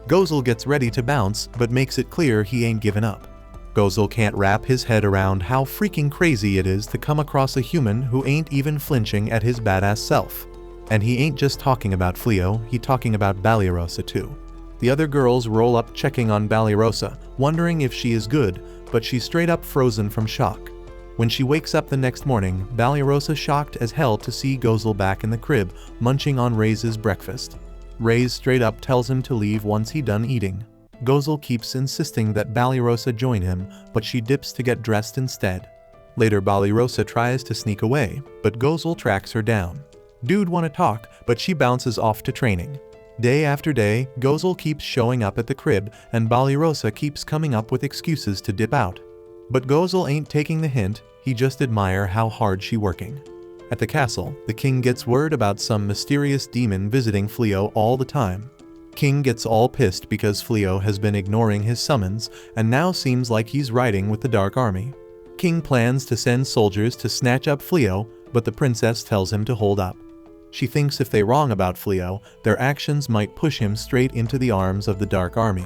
Gozel gets ready to bounce, but makes it clear he ain't given up. Gozel can't wrap his head around how freaking crazy it is to come across a human who ain't even flinching at his badass self. And he ain't just talking about Fleo, he talking about Banished too. The other girls roll up checking on Banished, wondering if she is good, but she's straight up frozen from shock. When she wakes up the next morning, Banished shocked as hell to see Gozel back in the crib, munching on Reyes' breakfast. Reyes straight up tells him to leave once he done eating. Gozel keeps insisting that Banished join him, but she dips to get dressed instead. Later Banished tries to sneak away, but Gozel tracks her down. Dude wanna talk, but she bounces off to training. Day after day, Gozel keeps showing up at the crib, and Banished keeps coming up with excuses to dip out. But Gozel ain't taking the hint, he just admire how hard she working. At the castle, the king gets word about some mysterious demon visiting Fleo all the time. King gets all pissed because Fleo has been ignoring his summons, and now seems like he's riding with the Dark Army. King plans to send soldiers to snatch up Fleo, but the princess tells him to hold up. She thinks if they wrong about Fleo, their actions might push him straight into the arms of the Dark Army.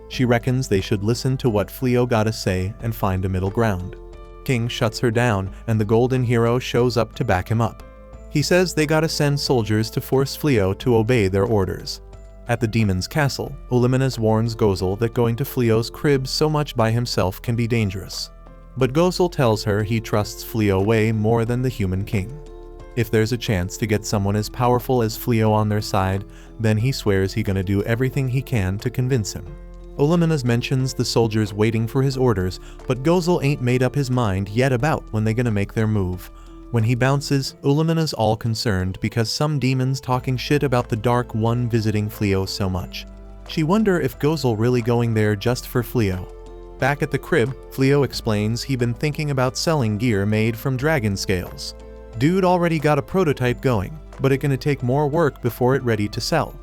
She reckons they should listen to what Fleo gotta say and find a middle ground. King shuts her down, and the Golden Hero shows up to back him up. He says they gotta send soldiers to force Fleo to obey their orders. At the demon's castle, Olimenes warns Gozel that going to Fleo's crib so much by himself can be dangerous. But Gozel tells her he trusts Fleo way more than the human king. If there's a chance to get someone as powerful as Fleo on their side, then he swears he gonna do everything he can to convince him. Olimenes mentions the soldiers waiting for his orders, but Gozel ain't made up his mind yet about when they gonna make their move. When he bounces, Olimenes all concerned because some demons talking shit about the Dark One visiting Fleo so much. She wonder if Gozel really going there just for Fleo. Back at the crib, Fleo explains he been thinking about selling gear made from dragon scales. Dude already got a prototype going, but it gonna take more work before it ready to sell.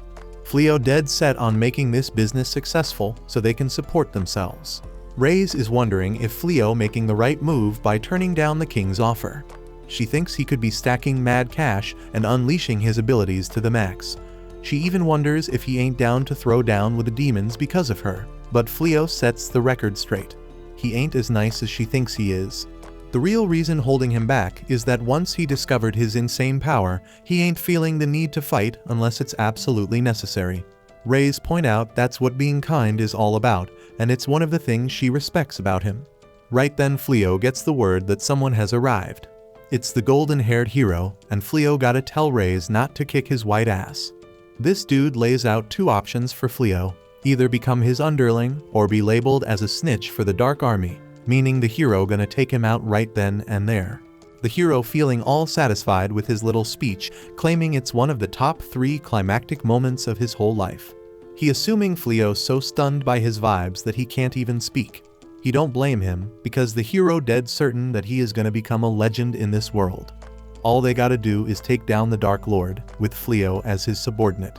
Fleo dead set on making this business successful so they can support themselves. Reyes is wondering if Fleo making the right move by turning down the king's offer. She thinks he could be stacking mad cash and unleashing his abilities to the max. She even wonders if he ain't down to throw down with the demons because of her, but Fleo sets the record straight. He ain't as nice as she thinks he is. The real reason holding him back is that once he discovered his insane power, he ain't feeling the need to fight unless it's absolutely necessary. Reyes point out that's what being kind is all about, and it's one of the things she respects about him. Right then Fleo gets the word that someone has arrived. It's the golden-haired hero, and Fleo gotta tell Reyes not to kick his white ass. This dude lays out two options for Fleo, either become his underling or be labeled as a snitch for the Dark Army, meaning the hero gonna take him out right then and there. The hero feeling all satisfied with his little speech, claiming it's one of the top 3 climactic moments of his whole life. He assuming Fleo's so stunned by his vibes that he can't even speak. He don't blame him, because the hero dead certain that he is gonna become a legend in this world. All they gotta do is take down the Dark Lord, with Fleo as his subordinate.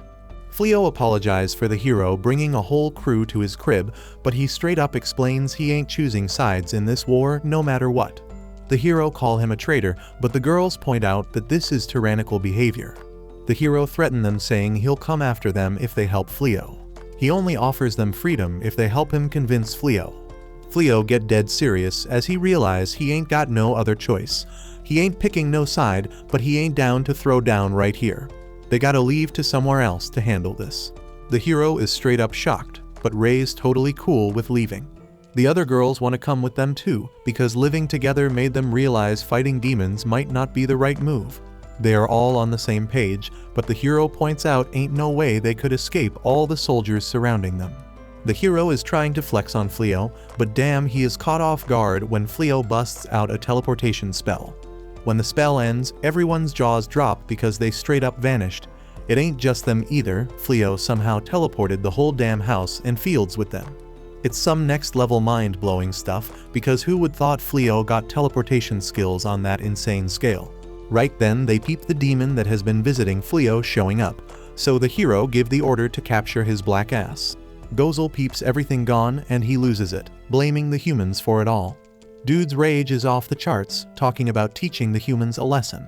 Fleo apologized for the hero bringing a whole crew to his crib, but he straight up explains he ain't choosing sides in this war no matter what. The hero call him a traitor, but the girls point out that this is tyrannical behavior. The hero threaten them saying he'll come after them if they help Fleo. He only offers them freedom if they help him convince Fleo. Fleo get dead serious as he realize he ain't got no other choice. He ain't picking no side, but he ain't down to throw down right here. They gotta leave to somewhere else to handle this. The hero is straight up shocked, but Rei's totally cool with leaving. The other girls want to come with them too, because living together made them realize fighting demons might not be the right move. They are all on the same page, but the hero points out ain't no way they could escape all the soldiers surrounding them. The hero is trying to flex on Fleo, but damn, he is caught off guard when Fleo busts out a teleportation spell. When the spell ends, everyone's jaws drop because they straight up vanished. It ain't just them either, Fleo somehow teleported the whole damn house and fields with them. It's some next level mind-blowing stuff, because who would thought Fleo got teleportation skills on that insane scale? Right then they peep the demon that has been visiting Fleo showing up, so the hero give the order to capture his black ass. Gozel peeps everything gone and he loses it, blaming the humans for it all. Dude's rage is off the charts, talking about teaching the humans a lesson.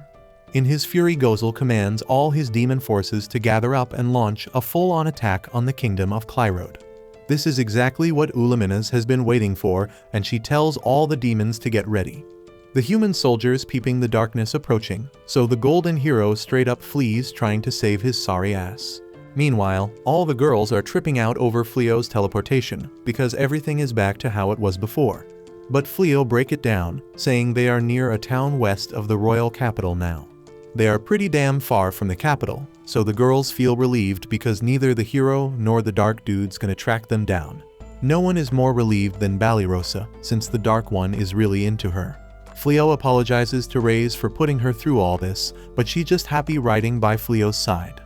In his fury, Gozel commands all his demon forces to gather up and launch a full-on attack on the kingdom of Clyrode. This is exactly what Ulaminas has been waiting for, and she tells all the demons to get ready. The human soldiers peeping the darkness approaching, so the golden hero straight up flees trying to save his sorry ass. Meanwhile, all the girls are tripping out over Fleo's teleportation, because everything is back to how it was before. But Fleo break it down, saying they are near a town west of the royal capital now. They are pretty damn far from the capital, so the girls feel relieved because neither the hero nor the dark dude's gonna track them down. No one is more relieved than Balirosa, since the dark one is really into her. Fleo apologizes to Rei's for putting her through all this, but she's just happy riding by Fleo's side.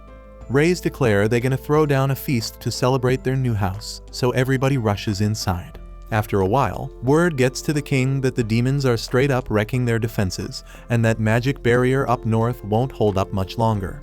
Rei's declare they're gonna throw down a feast to celebrate their new house, so everybody rushes inside. After a while, word gets to the king that the demons are straight up wrecking their defenses, and that magic barrier up north won't hold up much longer.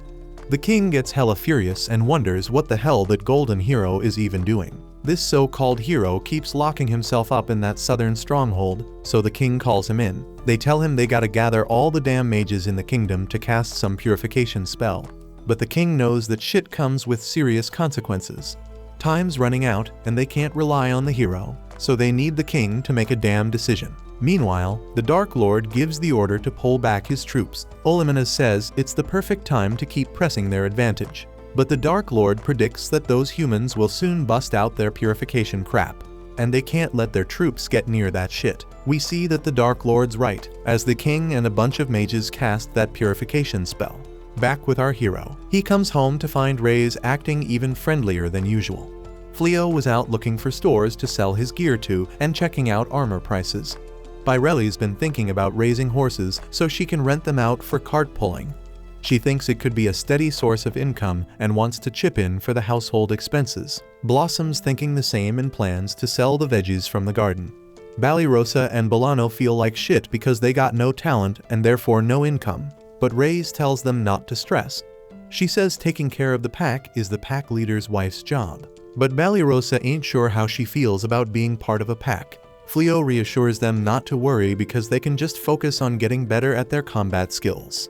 The king gets hella furious and wonders what the hell that golden hero is even doing. This so-called hero keeps locking himself up in that southern stronghold, so the king calls him in. They tell him they gotta gather all the damn mages in the kingdom to cast some purification spell. But the king knows that shit comes with serious consequences. Time's running out, and they can't rely on the hero, so they need the king to make a damn decision. Meanwhile, the Dark Lord gives the order to pull back his troops. Ulaminas says it's the perfect time to keep pressing their advantage. But the Dark Lord predicts that those humans will soon bust out their purification crap, and they can't let their troops get near that shit. We see that the Dark Lord's right, as the king and a bunch of mages cast that purification spell. Back with our hero. He comes home to find Rei's acting even friendlier than usual. Fleo was out looking for stores to sell his gear to and checking out armor prices. Baireli's been thinking about raising horses so she can rent them out for cart pulling. She thinks it could be a steady source of income and wants to chip in for the household expenses. Blossom's thinking the same and plans to sell the veggies from the garden. Balirosa and Bolano feel like shit because they got no talent and therefore no income, but Rei's tells them not to stress. She says taking care of the pack is the pack leader's wife's job. But Balirosa ain't sure how she feels about being part of a pack. Fleo reassures them not to worry because they can just focus on getting better at their combat skills.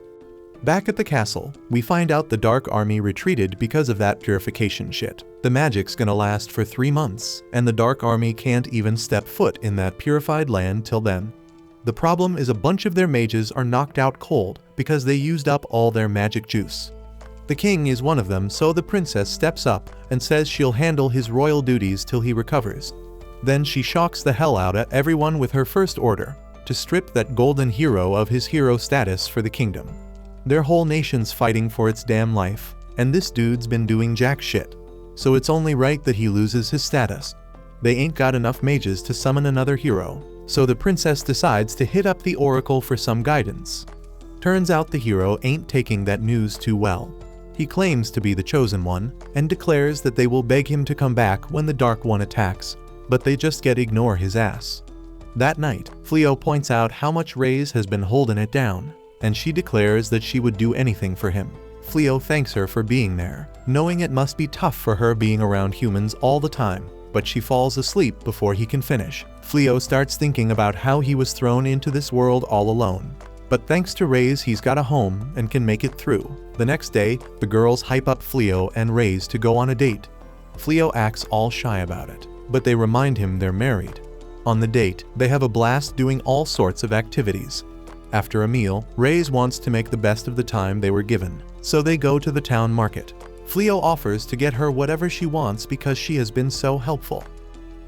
Back at the castle, we find out the Dark Army retreated because of that purification shit. The magic's gonna last for 3 months, and the Dark Army can't even step foot in that purified land till then. The problem is a bunch of their mages are knocked out cold because they used up all their magic juice. The king is one of them, so the princess steps up and says she'll handle his royal duties till he recovers. Then she shocks the hell out of everyone with her first order, to strip that golden hero of his hero status for the kingdom. Their whole nation's fighting for its damn life, and this dude's been doing jack shit, so it's only right that he loses his status. They ain't got enough mages to summon another hero, so the princess decides to hit up the oracle for some guidance. Turns out the hero ain't taking that news too well. He claims to be the chosen one, and declares that they will beg him to come back when the Dark One attacks, but they just ignore his ass. That night, Fleo points out how much Rei's has been holding it down, and she declares that she would do anything for him. Fleo thanks her for being there, knowing it must be tough for her being around humans all the time. but she falls asleep before he can finish. Fleo starts thinking about how he was thrown into this world all alone. But thanks to Raze, he's got a home and can make it through. The next day, the girls hype up Fleo and Raze to go on a date. Fleo acts all shy about it, but they remind him they're married. On the date, they have a blast doing all sorts of activities. After a meal, Raze wants to make the best of the time they were given, so they go to the town market. Fleo offers to get her whatever she wants because she has been so helpful.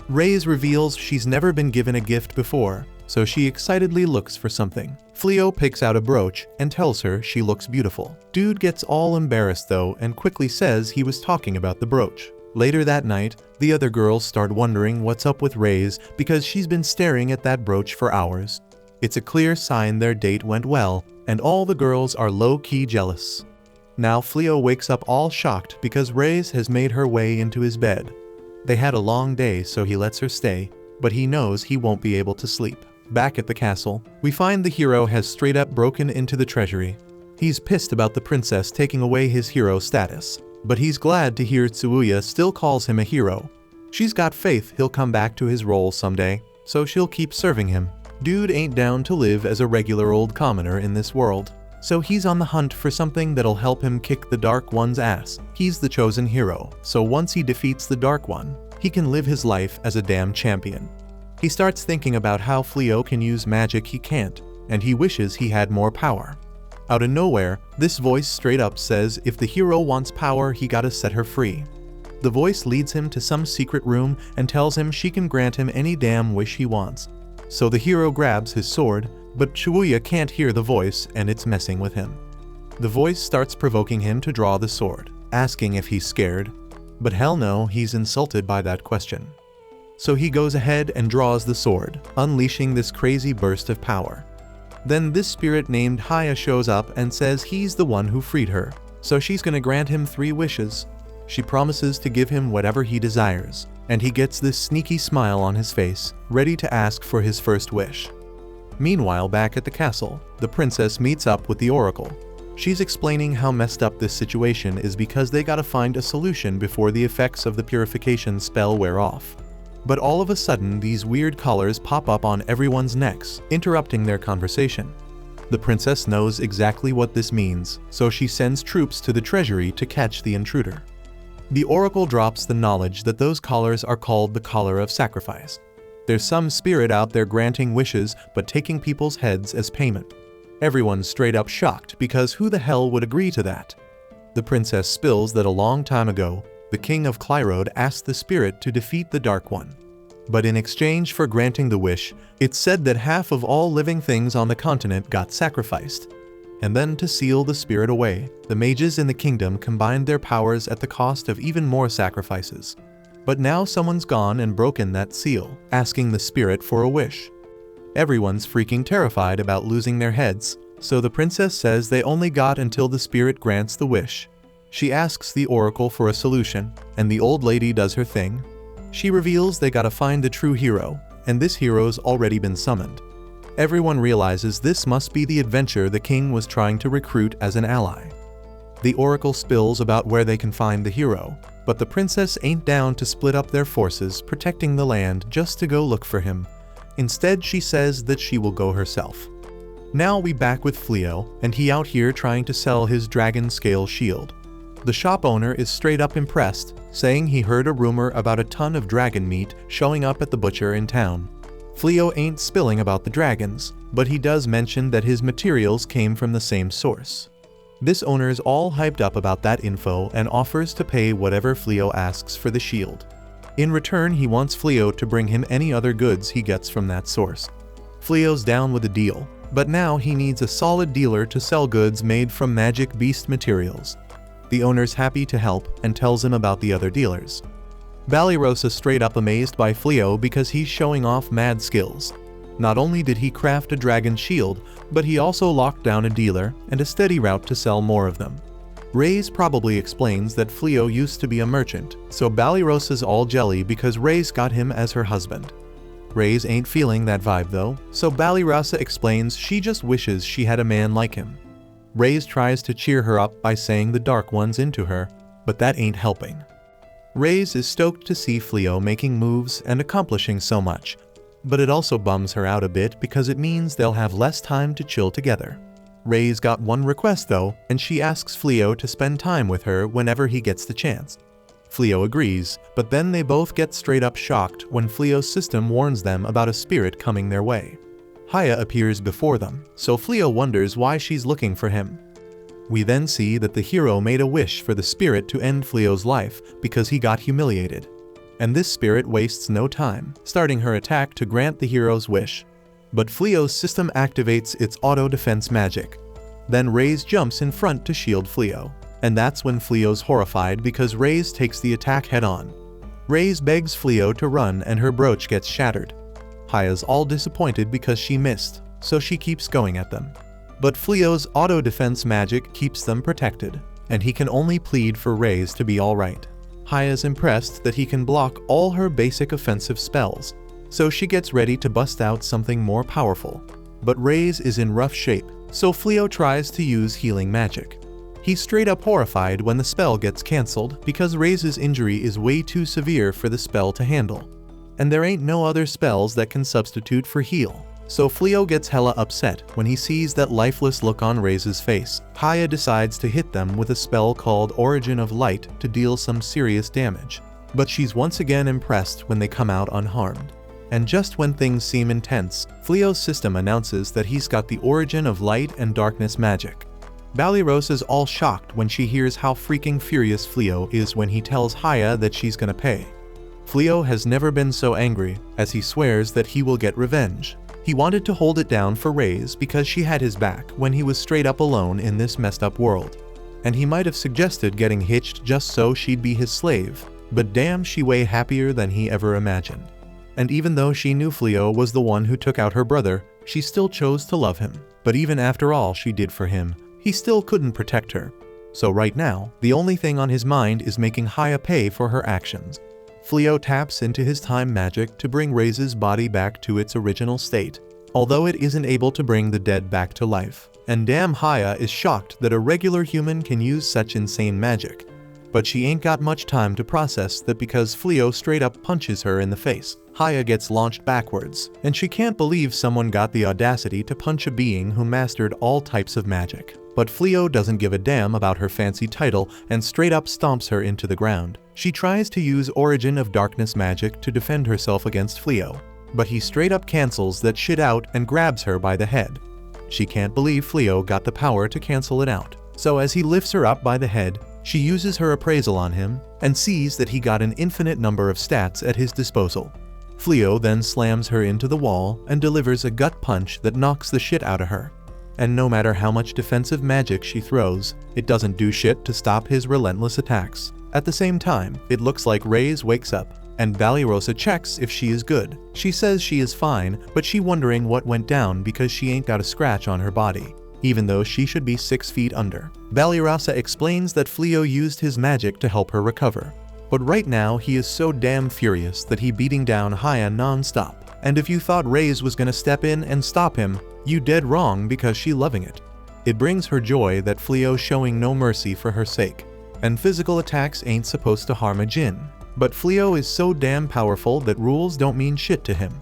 Raze reveals she's never been given a gift before, so she excitedly looks for something. Fleo picks out a brooch and tells her she looks beautiful. Dude gets all embarrassed though and quickly says he was talking about the brooch. Later that night, the other girls start wondering what's up with Raze because she's been staring at that brooch for hours. It's a clear sign their date went well, and all the girls are low-key jealous. Now Fleo wakes up all shocked because Raze has made her way into his bed. They had a long day, so he lets her stay, but he knows he won't be able to sleep. Back at the castle, we find the hero has straight up broken into the treasury. He's pissed about the princess taking away his hero status, but he's glad to hear Tsuuya still calls him a hero. She's got faith he'll come back to his role someday, so she'll keep serving him. Dude ain't down to live as a regular old commoner in this world, so he's on the hunt for something that'll help him kick the Dark One's ass. He's the chosen hero, so once he defeats the Dark One, he can live his life as a damn champion. He starts thinking about how Fleo can use magic he can't, and he wishes he had more power. Out of nowhere, this voice straight up says if the hero wants power, he gotta set her free. The voice leads him to some secret room and tells him she can grant him any damn wish he wants. So the hero grabs his sword, but Tsuuya can't hear the voice and it's messing with him. The voice starts provoking him to draw the sword, asking if he's scared, but hell no, he's insulted by that question. So he goes ahead and draws the sword, unleashing this crazy burst of power. Then this spirit named Haya shows up and says he's the one who freed her, so she's gonna grant him 3 wishes. She promises to give him whatever he desires, and he gets this sneaky smile on his face, ready to ask for his first wish. Meanwhile, back at the castle, the princess meets up with the oracle. She's explaining how messed up this situation is because they gotta find a solution before the effects of the purification spell wear off. But all of a sudden, these weird collars pop up on everyone's necks, interrupting their conversation. The princess knows exactly what this means, so she sends troops to the treasury to catch the intruder. The oracle drops the knowledge that those collars are called the collar of sacrifice. There's some spirit out there granting wishes but taking people's heads as payment. Everyone's straight up shocked because who the hell would agree to that? The princess spills that a long time ago, the king of Clyrode asked the spirit to defeat the Dark One. But in exchange for granting the wish, it's said that half of all living things on the continent got sacrificed. And then to seal the spirit away, the mages in the kingdom combined their powers at the cost of even more sacrifices. But now someone's gone and broken that seal, asking the spirit for a wish. Everyone's freaking terrified about losing their heads, so the princess says they only got until the spirit grants the wish. She asks the oracle for a solution, and the old lady does her thing. She reveals they gotta find the true hero, and this hero's already been summoned. Everyone realizes this must be the adventure the king was trying to recruit as an ally. The oracle spills about where they can find the hero, but the princess ain't down to split up their forces protecting the land just to go look for him. Instead, she says that she will go herself. Now we back with Fleo, and he out here trying to sell his dragon scale shield. The shop owner is straight up impressed, saying he heard a rumor about a ton of dragon meat showing up at the butcher in town. Fleo ain't spilling about the dragons, but he does mention that his materials came from the same source. This owner's all hyped up about that info and offers to pay whatever Fleo asks for the shield. In return, he wants Fleo to bring him any other goods he gets from that source. Fleo's down with a deal, but now he needs a solid dealer to sell goods made from magic beast materials. The owner's happy to help and tells him about the other dealers. Ballyrosa's straight up amazed by Fleo because he's showing off mad skills. Not only did he craft a dragon shield, but he also locked down a dealer and a steady route to sell more of them. Raze probably explains that Fleo used to be a merchant, so Ballyrosa's all jelly because Raze got him as her husband. Raze ain't feeling that vibe though, so Ballyrosa explains she just wishes she had a man like him. Raze tries to cheer her up by saying the Dark One's into her, but that ain't helping. Reyes is stoked to see Fleo making moves and accomplishing so much, but it also bums her out a bit because it means they'll have less time to chill together. Reyes got one request though, and she asks Fleo to spend time with her whenever he gets the chance. Fleo agrees, but then they both get straight up shocked when Fleo's system warns them about a spirit coming their way. Haya appears before them, so Fleo wonders why she's looking for him. We then see that the hero made a wish for the spirit to end Fleo's life because he got humiliated. And this spirit wastes no time, starting her attack to grant the hero's wish. But Fleo's system activates its auto-defense magic. Then Reyes jumps in front to shield Fleo. And that's when Fleo's horrified because Reyes takes the attack head-on. Reyes begs Fleo to run and her brooch gets shattered. Haya's all disappointed because she missed, so she keeps going at them. But Fleo's auto-defense magic keeps them protected, and he can only plead for Reyes to be alright. Haya's impressed that he can block all her basic offensive spells, so she gets ready to bust out something more powerful. But Reyes is in rough shape, so Fleo tries to use healing magic. He's straight up horrified when the spell gets cancelled because Reyes' injury is way too severe for the spell to handle. And there ain't no other spells that can substitute for heal. So Fleo gets hella upset when he sees that lifeless look on Reyes' face. Haya decides to hit them with a spell called Origin of Light to deal some serious damage. But she's once again impressed when they come out unharmed. And just when things seem intense, Fleo's system announces that he's got the Origin of Light and Darkness magic. Balirosa's all shocked when she hears how freaking furious Fleo is when he tells Haya that she's gonna pay. Fleo has never been so angry, as he swears that he will get revenge. He wanted to hold it down for Reyes because she had his back when he was straight up alone in this messed up world. And he might have suggested getting hitched just so she'd be his slave, but damn, she way happier than he ever imagined. And even though she knew Fleo was the one who took out her brother, she still chose to love him. But even after all she did for him, he still couldn't protect her. So right now, the only thing on his mind is making Haya pay for her actions. Fleo taps into his time magic to bring Reyes' body back to its original state, although it isn't able to bring the dead back to life. And damn, Haya is shocked that a regular human can use such insane magic. But she ain't got much time to process that because Fleo straight up punches her in the face. Haya gets launched backwards, and she can't believe someone got the audacity to punch a being who mastered all types of magic. But Fleo doesn't give a damn about her fancy title and straight up stomps her into the ground. She tries to use Origin of Darkness magic to defend herself against Fleo, but he straight up cancels that shit out and grabs her by the head. She can't believe Fleo got the power to cancel it out. So as he lifts her up by the head, she uses her appraisal on him and sees that he got an infinite number of stats at his disposal. Fleo then slams her into the wall and delivers a gut punch that knocks the shit out of her. And no matter how much defensive magic she throws, it doesn't do shit to stop his relentless attacks. At the same time, it looks like Reyes wakes up, and Balirosa checks if she is good. She says she is fine, but she wondering what went down because she ain't got a scratch on her body, even though she should be 6 feet under. Balirosa explains that Fleo used his magic to help her recover. But right now he is so damn furious that he beating down Haya non-stop. And if you thought Reyes was gonna step in and stop him, you dead wrong because she loving it. It brings her joy that Fleo showing no mercy for her sake. And physical attacks ain't supposed to harm a djinn. But Fleo is so damn powerful that rules don't mean shit to him.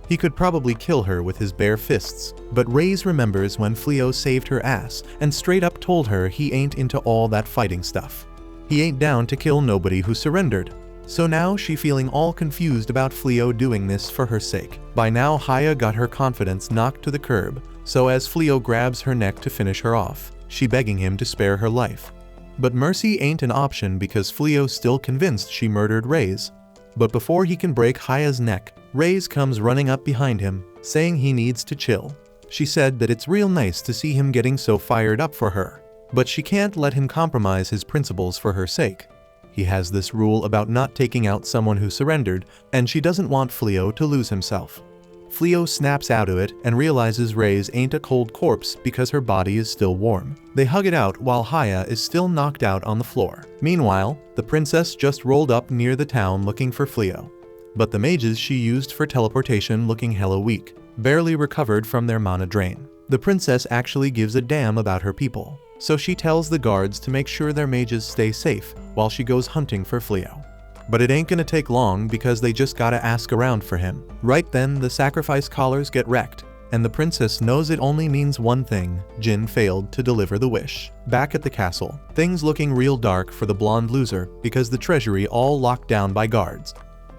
He could probably kill her with his bare fists. But Reyes remembers when Fleo saved her ass and straight up told her he ain't into all that fighting stuff. He ain't down to kill nobody who surrendered. So now she feeling all confused about Fleo doing this for her sake. By now Haya got her confidence knocked to the curb, so as Fleo grabs her neck to finish her off, she begging him to spare her life. But mercy ain't an option because Fleo's still convinced she murdered Reyes. But before he can break Haya's neck, Reyes comes running up behind him, saying he needs to chill. She said that it's real nice to see him getting so fired up for her, but she can't let him compromise his principles for her sake. He has this rule about not taking out someone who surrendered, and she doesn't want Fleo to lose himself. Fleo snaps out of it and realizes Reyes ain't a cold corpse because her body is still warm. They hug it out while Haya is still knocked out on the floor. Meanwhile, the princess just rolled up near the town looking for Fleo. But the mages she used for teleportation looking hella weak, barely recovered from their mana drain. The princess actually gives a damn about her people, so she tells the guards to make sure their mages stay safe while she goes hunting for Fleo. But it ain't gonna take long because they just gotta ask around for him. Right then, the sacrifice collars get wrecked, and the princess knows it only means one thing: Jin failed to deliver the wish. Back at the castle, things looking real dark for the blonde loser because the treasury all locked down by guards.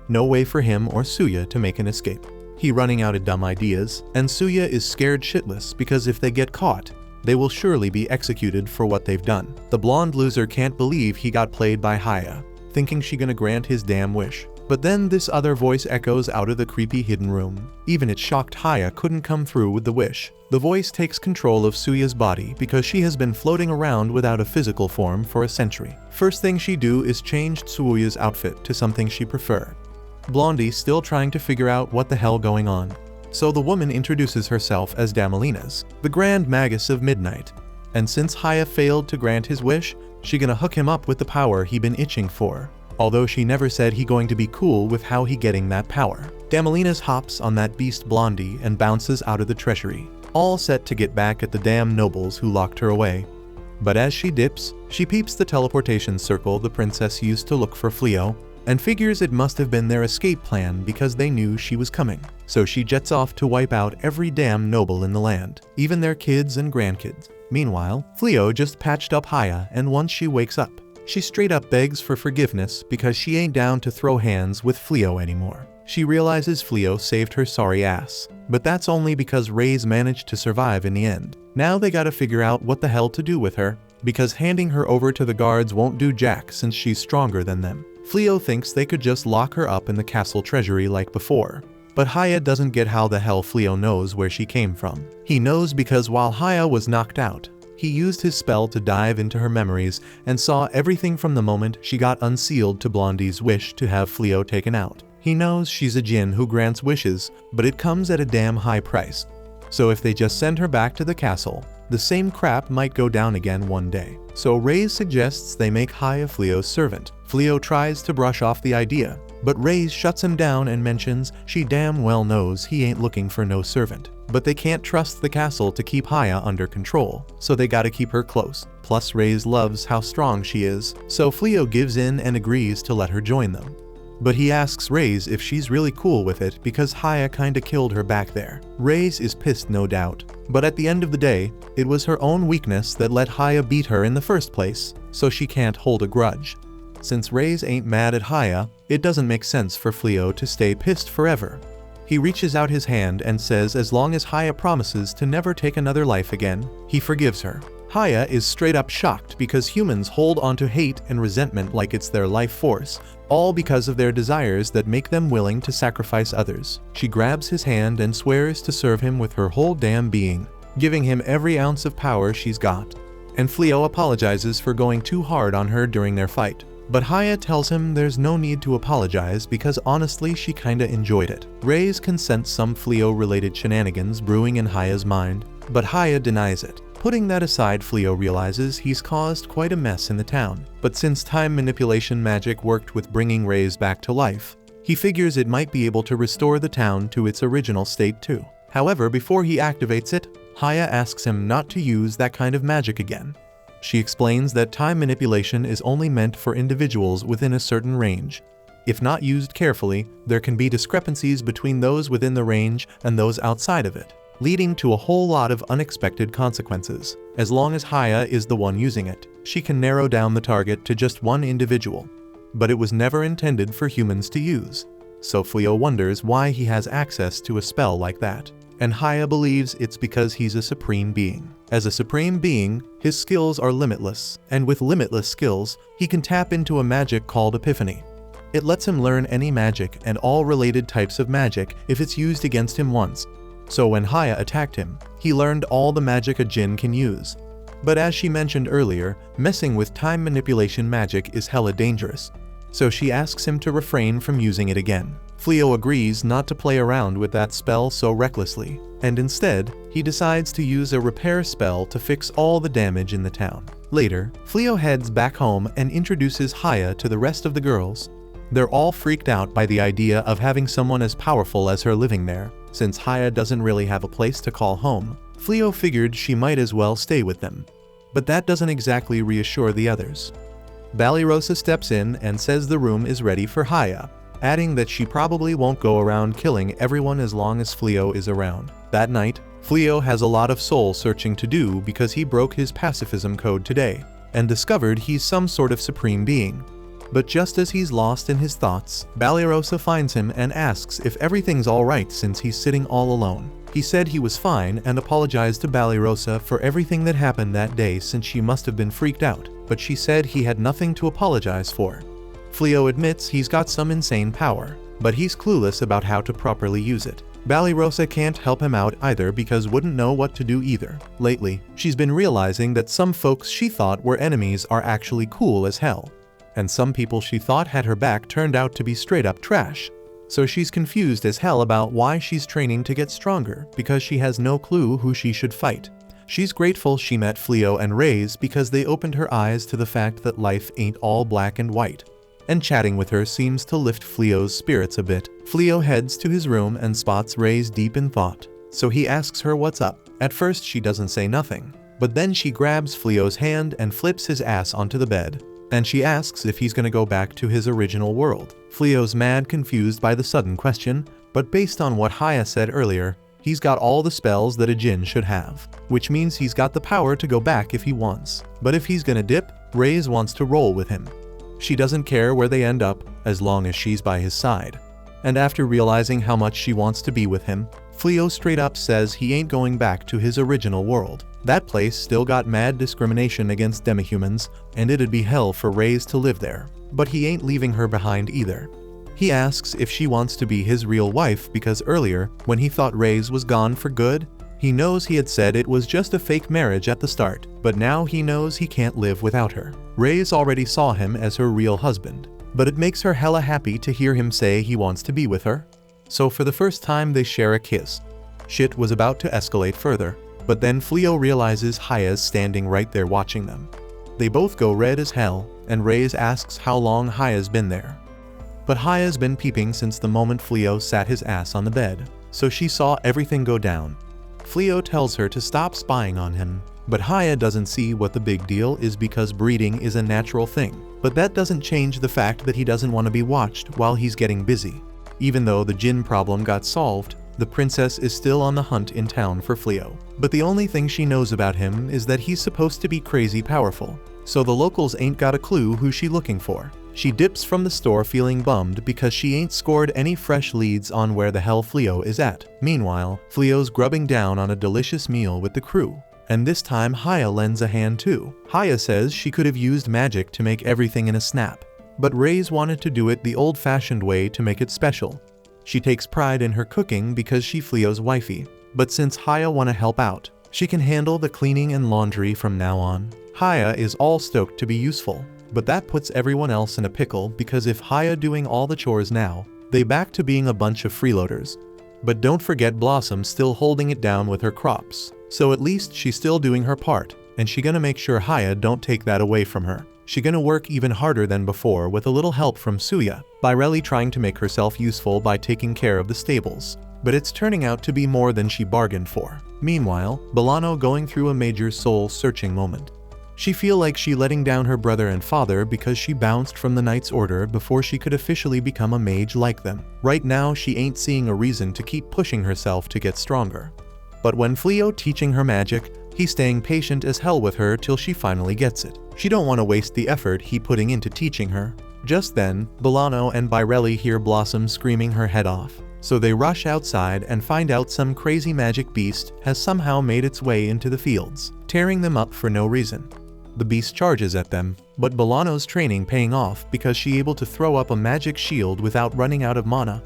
No way for him or Suya to make an escape. He running out of dumb ideas, and Suya is scared shitless because if they get caught, they will surely be executed for what they've done. The blonde loser can't believe he got played by Haya, thinking she gonna grant his damn wish. But then this other voice echoes out of the creepy hidden room. Even it shocked Haya couldn't come through with the wish. The voice takes control of Suya's body because she has been floating around without a physical form for a century. First thing she do is change Suya's outfit to something she prefer. Blondie still trying to figure out what the hell going on. So the woman introduces herself as Damalinas, the Grand Magus of Midnight. And since Haya failed to grant his wish, she gonna hook him up with the power he been itching for. Although she never said he going to be cool with how he getting that power. Damalinas hops on that beast Blondie and bounces out of the treasury, all set to get back at the damn nobles who locked her away. But as she dips, she peeps the teleportation circle the princess used to look for Fleo, and figures it must have been their escape plan because they knew she was coming. So she jets off to wipe out every damn noble in the land, even their kids and grandkids. Meanwhile, Fleo just patched up Haya, and once she wakes up, she straight up begs for forgiveness because she ain't down to throw hands with Fleo anymore. She realizes Fleo saved her sorry ass, but that's only because Reyes managed to survive in the end. Now they gotta figure out what the hell to do with her, because handing her over to the guards won't do jack since she's stronger than them. Fleo thinks they could just lock her up in the castle treasury like before. But Haya doesn't get how the hell Fleo knows where she came from. He knows because while Haya was knocked out, he used his spell to dive into her memories and saw everything from the moment she got unsealed to Blondie's wish to have Fleo taken out. He knows she's a djinn who grants wishes, but it comes at a damn high price. So if they just send her back to the castle, the same crap might go down again one day. So Reyes suggests they make Haya Fleo's servant. Fleo tries to brush off the idea, but Reyes shuts him down and mentions she damn well knows he ain't looking for no servant. But they can't trust the castle to keep Haya under control, so they gotta keep her close. Plus Reyes loves how strong she is, so Fleo gives in and agrees to let her join them. But he asks Reyes if she's really cool with it because Haya kinda killed her back there. Reyes is pissed no doubt, but at the end of the day, it was her own weakness that let Haya beat her in the first place, so she can't hold a grudge. Since Reyes ain't mad at Haya, it doesn't make sense for Fleo to stay pissed forever. He reaches out his hand and says as long as Haya promises to never take another life again, he forgives her. Haya is straight up shocked because humans hold onto hate and resentment like it's their life force, all because of their desires that make them willing to sacrifice others. She grabs his hand and swears to serve him with her whole damn being, giving him every ounce of power she's got. And Fleo apologizes for going too hard on her during their fight. But Haya tells him there's no need to apologize because honestly she kinda enjoyed it. Reyes can sense some Fleo-related shenanigans brewing in Haya's mind, but Haya denies it. Putting that aside, Fleo realizes he's caused quite a mess in the town. But since time manipulation magic worked with bringing Reyes back to life, he figures it might be able to restore the town to its original state too. However, before he activates it, Haya asks him not to use that kind of magic again. She explains that time manipulation is only meant for individuals within a certain range. If not used carefully, there can be discrepancies between those within the range and those outside of it, leading to a whole lot of unexpected consequences. As long as Haya is the one using it, she can narrow down the target to just one individual. But it was never intended for humans to use. So Fleo wonders why he has access to a spell like that. And Haya believes it's because he's a supreme being. As a supreme being, his skills are limitless, and with limitless skills, he can tap into a magic called Epiphany. It lets him learn any magic and all related types of magic if it's used against him once. So when Haya attacked him, he learned all the magic a djinn can use. But as she mentioned earlier, messing with time manipulation magic is hella dangerous. So she asks him to refrain from using it again. Fleo agrees not to play around with that spell so recklessly, and instead, he decides to use a repair spell to fix all the damage in the town. Later, Fleo heads back home and introduces Haya to the rest of the girls. They're all freaked out by the idea of having someone as powerful as her living there. Since Haya doesn't really have a place to call home, Fleo figured she might as well stay with them. But that doesn't exactly reassure the others. Balirosa steps in and says the room is ready for Haya, adding that she probably won't go around killing everyone as long as Fleo is around. That night, Fleo has a lot of soul searching to do because he broke his pacifism code today and discovered he's some sort of supreme being. But just as he's lost in his thoughts, Balirosa finds him and asks if everything's alright since he's sitting all alone. He said he was fine and apologized to Balirosa for everything that happened that day since she must have been freaked out, but she said he had nothing to apologize for. Fleo admits he's got some insane power, but he's clueless about how to properly use it. Balirosa can't help him out either because wouldn't know what to do either. Lately, she's been realizing that some folks she thought were enemies are actually cool as hell, and some people she thought had her back turned out to be straight up trash. So she's confused as hell about why she's training to get stronger because she has no clue who she should fight. She's grateful she met Fleo and Reyes because they opened her eyes to the fact that life ain't all black and white. And chatting with her seems to lift Fleo's spirits a bit. Fleo heads to his room and spots Reyes deep in thought, so he asks her what's up. At first she doesn't say nothing, but then she grabs Fleo's hand and flips his ass onto the bed, and she asks if he's gonna go back to his original world. Fleo's mad confused by the sudden question, but based on what Haya said earlier, he's got all the spells that a djinn should have, which means he's got the power to go back if he wants. But if he's gonna dip, Reyes wants to roll with him. She doesn't care where they end up, as long as she's by his side. And after realizing how much she wants to be with him, Fleo straight up says he ain't going back to his original world. That place still got mad discrimination against demihumans, and it'd be hell for Reyes to live there. But he ain't leaving her behind either. He asks if she wants to be his real wife because earlier, when he thought Reyes was gone for good, he knows he had said it was just a fake marriage at the start, but now he knows he can't live without her. Reyes already saw him as her real husband, but it makes her hella happy to hear him say he wants to be with her. So for the first time they share a kiss. Shit was about to escalate further, but then Fleo realizes Haya's standing right there watching them. They both go red as hell, and Reyes asks how long Haya's been there. But Haya's been peeping since the moment Fleo sat his ass on the bed, so she saw everything go down. Fleo tells her to stop spying on him, but Haya doesn't see what the big deal is because breeding is a natural thing. But that doesn't change the fact that he doesn't want to be watched while he's getting busy. Even though the djinn problem got solved, the princess is still on the hunt in town for Fleo. But the only thing she knows about him is that he's supposed to be crazy powerful, so the locals ain't got a clue who she's looking for. She dips from the store feeling bummed because she ain't scored any fresh leads on where the hell Fleo is at. Meanwhile, Fleo's grubbing down on a delicious meal with the crew, and this time Haya lends a hand too. Haya says she could have used magic to make everything in a snap, but Reyes wanted to do it the old-fashioned way to make it special. She takes pride in her cooking because she Fleo's wifey, but since Haya wanna help out, she can handle the cleaning and laundry from now on. Haya is all stoked to be useful, but that puts everyone else in a pickle because if Haya doing all the chores now, they back to being a bunch of freeloaders. But don't forget Blossom still holding it down with her crops, so at least she's still doing her part, and she gonna make sure Haya don't take that away from her. She gonna work even harder than before with a little help from Suya, Birelli trying to make herself useful by taking care of the stables. But it's turning out to be more than she bargained for. Meanwhile, Bolano going through a major soul-searching moment. She feel like she letting down her brother and father because she bounced from the Knight's Order before she could officially become a mage like them. Right now she ain't seeing a reason to keep pushing herself to get stronger. But when Fleo teaching her magic, he's staying patient as hell with her till she finally gets it. She don't want to waste the effort he putting into teaching her. Just then, Bolano and Birelli hear Blossom screaming her head off. So they rush outside and find out some crazy magic beast has somehow made its way into the fields, tearing them up for no reason. The beast charges at them, but Bolano's training paying off because she able to throw up a magic shield without running out of mana.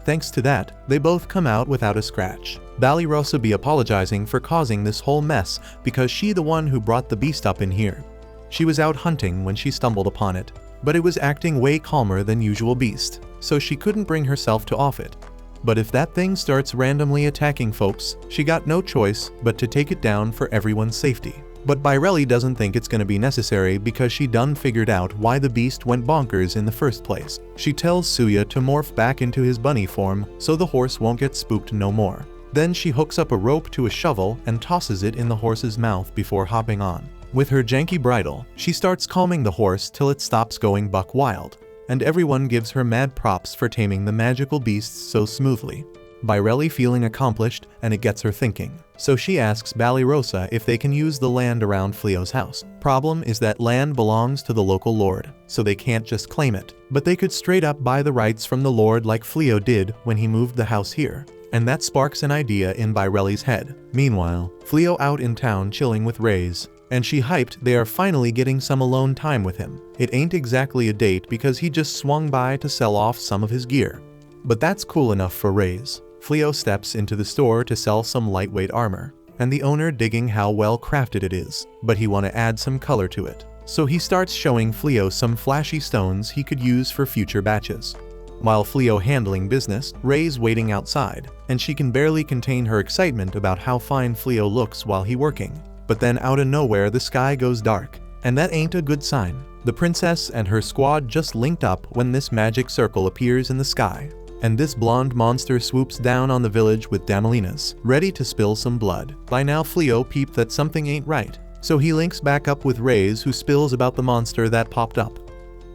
Thanks to that, they both come out without a scratch. Balirosa be apologizing for causing this whole mess because she the one who brought the beast up in here. She was out hunting when she stumbled upon it, but it was acting way calmer than usual beast, so she couldn't bring herself to off it. But if that thing starts randomly attacking folks, she got no choice but to take it down for everyone's safety. But Birelli doesn't think it's gonna be necessary because she done figured out why the beast went bonkers in the first place. She tells Suya to morph back into his bunny form so the horse won't get spooked no more. Then she hooks up a rope to a shovel and tosses it in the horse's mouth before hopping on. With her janky bridle, she starts calming the horse till it stops going buck wild, and everyone gives her mad props for taming the magical beasts so smoothly. Baireli feeling accomplished, and it gets her thinking. So she asks Balirosa if they can use the land around Fleo's house. Problem is that land belongs to the local lord, so they can't just claim it, but they could straight up buy the rights from the lord like Fleo did when he moved the house here. And that sparks an idea in Baireli's head. Meanwhile, Fleo out in town chilling with Reyes, and she hyped they are finally getting some alone time with him. It ain't exactly a date because he just swung by to sell off some of his gear. But that's cool enough for Reyes. Fleo steps into the store to sell some lightweight armor, and the owner digging how well crafted it is, but he want to add some color to it. So he starts showing Fleo some flashy stones he could use for future batches. While Fleo handling business, Reyes waiting outside, and she can barely contain her excitement about how fine Fleo looks while he working. But then out of nowhere the sky goes dark, and that ain't a good sign. The princess and her squad just linked up when this magic circle appears in the sky, and this blonde monster swoops down on the village with Damalinas, ready to spill some blood. By now Fleo peeped that something ain't right, so he links back up with Reyes who spills about the monster that popped up.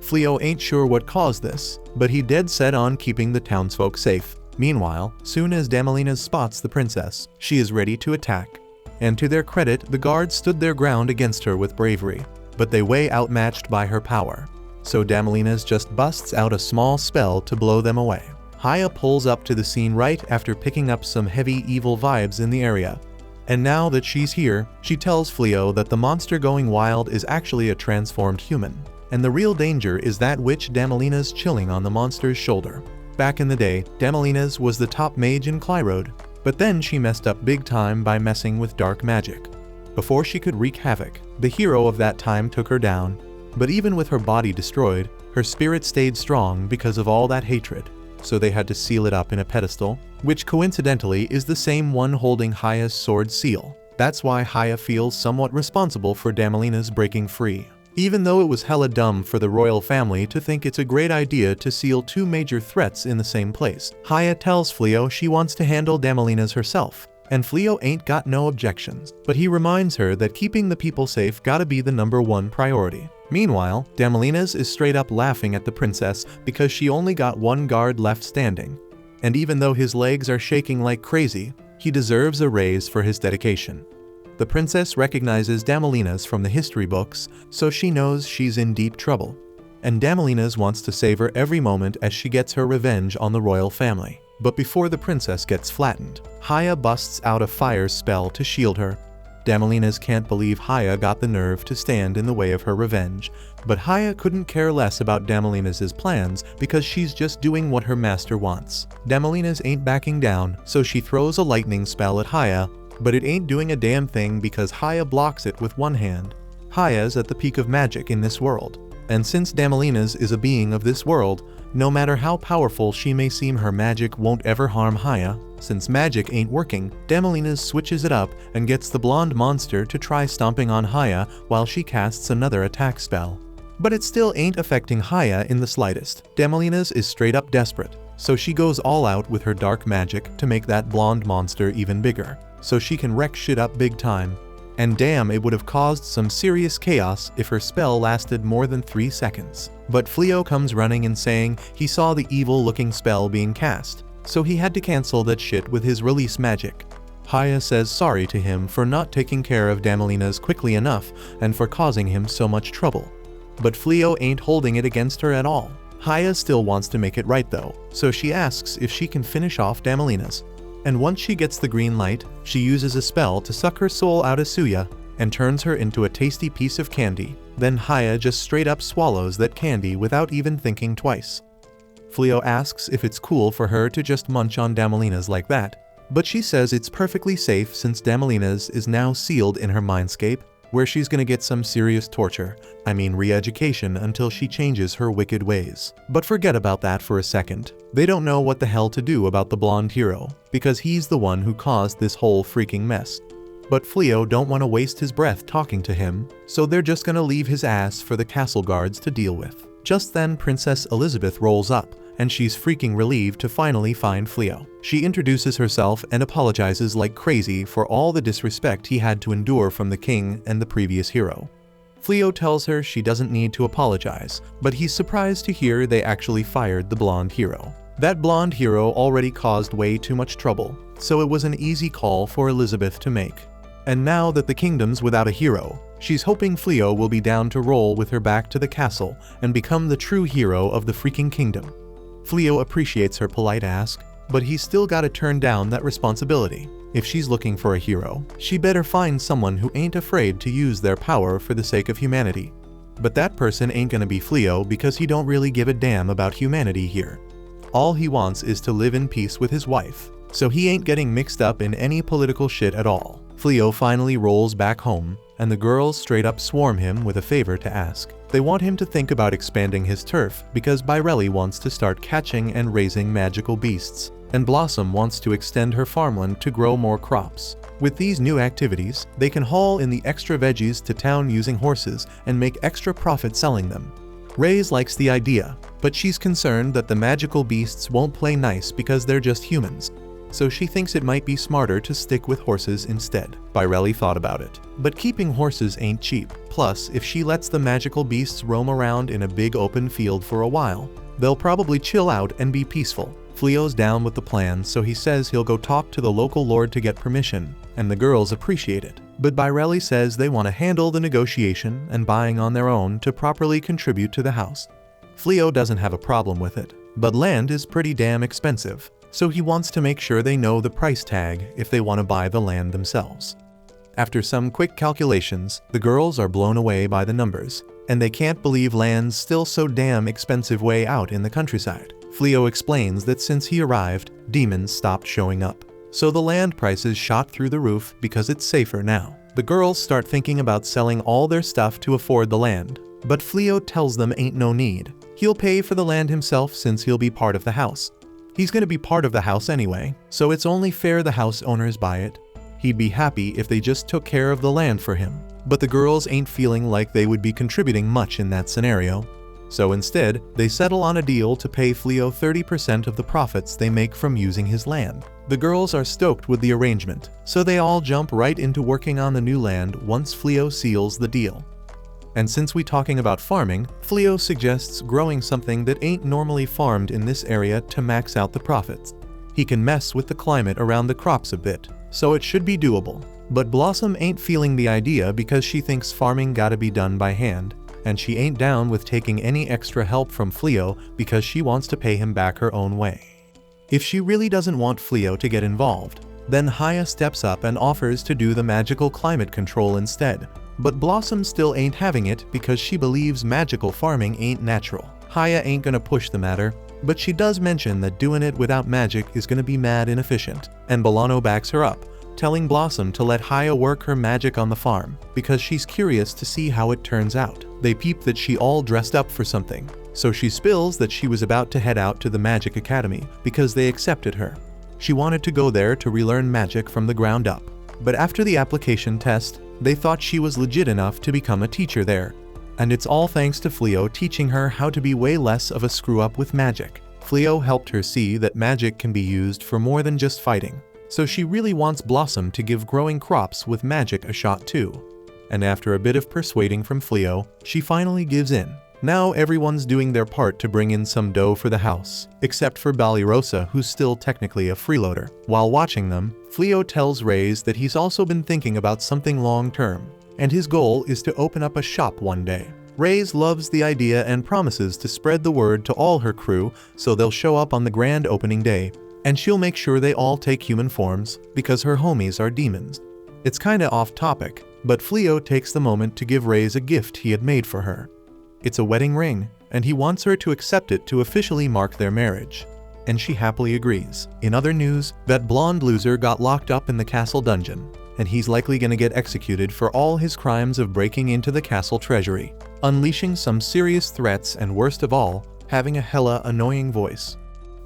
Fleo ain't sure what caused this, but he dead set on keeping the townsfolk safe. Meanwhile, soon as Damalinas spots the princess, she is ready to attack. And to their credit, the guards stood their ground against her with bravery, but they way outmatched by her power. So Damalinas just busts out a small spell to blow them away. Haya pulls up to the scene right after picking up some heavy evil vibes in the area. And now that she's here, she tells Fleo that the monster going wild is actually a transformed human. And the real danger is that witch Damalinas chilling on the monster's shoulder. Back in the day, Damalinas was the top mage in Clyrode, but then she messed up big time by messing with dark magic. Before she could wreak havoc, the hero of that time took her down. But even with her body destroyed, her spirit stayed strong because of all that hatred. So they had to seal it up in a pedestal, which coincidentally is the same one holding Haya's sword seal. That's why Haya feels somewhat responsible for Damalinas breaking free. Even though it was hella dumb for the royal family to think it's a great idea to seal two major threats in the same place, Haya tells Fleo she wants to handle Damalinas herself, and Fleo ain't got no objections, but he reminds her that keeping the people safe gotta be the #1 priority. Meanwhile, Damalinas is straight up laughing at the princess because she only got one guard left standing. And even though his legs are shaking like crazy, he deserves a raise for his dedication. The princess recognizes Damalinas from the history books, so she knows she's in deep trouble. And Damalinas wants to savor every moment as she gets her revenge on the royal family. But before the princess gets flattened, Haya busts out a fire spell to shield her. Damalinas can't believe Haya got the nerve to stand in the way of her revenge, but Haya couldn't care less about Damalinas' plans because she's just doing what her master wants. Damalinas ain't backing down, so she throws a lightning spell at Haya, but it ain't doing a damn thing because Haya blocks it with one hand. Haya's at the peak of magic in this world, and since Damalinas is a being of this world, no matter how powerful she may seem, her magic won't ever harm Haya. Since magic ain't working, Damalinas switches it up and gets the blonde monster to try stomping on Haya while she casts another attack spell. But it still ain't affecting Haya in the slightest. Damalinas is straight up desperate, so she goes all out with her dark magic to make that blonde monster even bigger, so she can wreck shit up big time. And damn, it would have caused some serious chaos if her spell lasted more than 3 seconds. But Fleo comes running and saying he saw the evil-looking spell being cast, so he had to cancel that shit with his release magic. Haya says sorry to him for not taking care of Damalinas quickly enough and for causing him so much trouble. But Fleo ain't holding it against her at all. Haya still wants to make it right though, so she asks if she can finish off Damalinas. And once she gets the green light, she uses a spell to suck her soul out of Suya and turns her into a tasty piece of candy. Then Haya just straight up swallows that candy without even thinking twice. Fleo asks if it's cool for her to just munch on Damalinas like that, but she says it's perfectly safe since Damalinas is now sealed in her mindscape, where she's gonna get some serious torture, re-education until she changes her wicked ways. But forget about that for a second. They don't know what the hell to do about the blonde hero, because he's the one who caused this whole freaking mess. But Fleo don't want to waste his breath talking to him, so they're just gonna leave his ass for the castle guards to deal with. Just then Princess Elizabeth rolls up, and she's freaking relieved to finally find Fleo. She introduces herself and apologizes like crazy for all the disrespect he had to endure from the king and the previous hero. Fleo tells her she doesn't need to apologize, but he's surprised to hear they actually fired the blonde hero. That blonde hero already caused way too much trouble, so it was an easy call for Elizabeth to make. And now that the kingdom's without a hero, she's hoping Fleo will be down to roll with her back to the castle and become the true hero of the freaking kingdom. Fleo appreciates her polite ask, but he's still gotta turn down that responsibility. If she's looking for a hero, she better find someone who ain't afraid to use their power for the sake of humanity. But that person ain't gonna be Fleo because he don't really give a damn about humanity here. All he wants is to live in peace with his wife, so he ain't getting mixed up in any political shit at all. Fleo finally rolls back home, and the girls straight up swarm him with a favor to ask. They want him to think about expanding his turf because Bairelli wants to start catching and raising magical beasts, and Blossom wants to extend her farmland to grow more crops. With these new activities, they can haul in the extra veggies to town using horses and make extra profit selling them. Reyes likes the idea, but she's concerned that the magical beasts won't play nice because they're just humans. So she thinks it might be smarter to stick with horses instead. Bairelli thought about it, but keeping horses ain't cheap. Plus, if she lets the magical beasts roam around in a big open field for a while, they'll probably chill out and be peaceful. Fleo's down with the plan, so he says he'll go talk to the local lord to get permission, and the girls appreciate it. But Bairelli says they want to handle the negotiation and buying on their own to properly contribute to the house. Fleo doesn't have a problem with it, but land is pretty damn expensive, so he wants to make sure they know the price tag if they want to buy the land themselves. After some quick calculations, the girls are blown away by the numbers, and they can't believe land's still so damn expensive way out in the countryside. Fleo explains that since he arrived, demons stopped showing up, so the land prices shot through the roof because it's safer now. The girls start thinking about selling all their stuff to afford the land, but Fleo tells them ain't no need. He'll pay for the land himself since he'll be part of the house. He's gonna be part of the house anyway, so it's only fair the house owners buy it. He'd be happy if they just took care of the land for him, but the girls ain't feeling like they would be contributing much in that scenario. So instead, they settle on a deal to pay Fleo 30% of the profits they make from using his land. The girls are stoked with the arrangement, so they all jump right into working on the new land once Fleo seals the deal. And since we talking about farming, Fleo suggests growing something that ain't normally farmed in this area to max out the profits. He can mess with the climate around the crops a bit, so it should be doable. But Blossom ain't feeling the idea because she thinks farming gotta be done by hand, and she ain't down with taking any extra help from Fleo because she wants to pay him back her own way. If she really doesn't want Fleo to get involved, then Haya steps up and offers to do the magical climate control instead. But Blossom still ain't having it because she believes magical farming ain't natural. Haya ain't gonna push the matter, but she does mention that doing it without magic is gonna be mad inefficient, and Bolano backs her up, telling Blossom to let Haya work her magic on the farm because she's curious to see how it turns out. They peep that she all dressed up for something, so she spills that she was about to head out to the Magic Academy because they accepted her. She wanted to go there to relearn magic from the ground up, but after the application test, they thought she was legit enough to become a teacher there. And it's all thanks to Fleo teaching her how to be way less of a screw-up with magic. Fleo helped her see that magic can be used for more than just fighting, so she really wants Blossom to give growing crops with magic a shot too. And after a bit of persuading from Fleo, she finally gives in. Now everyone's doing their part to bring in some dough for the house, except for Balinrosa, who's still technically a freeloader. While watching them, Fleo tells Reyes that he's also been thinking about something long-term, and his goal is to open up a shop one day. Reyes loves the idea and promises to spread the word to all her crew so they'll show up on the grand opening day, and she'll make sure they all take human forms because her homies are demons. It's kinda off topic, but Fleo takes the moment to give Reyes a gift he had made for her. It's a wedding ring, and he wants her to accept it to officially mark their marriage. And she happily agrees. In other news, that blonde loser got locked up in the castle dungeon, and he's likely gonna get executed for all his crimes of breaking into the castle treasury, unleashing some serious threats, and worst of all, having a hella annoying voice.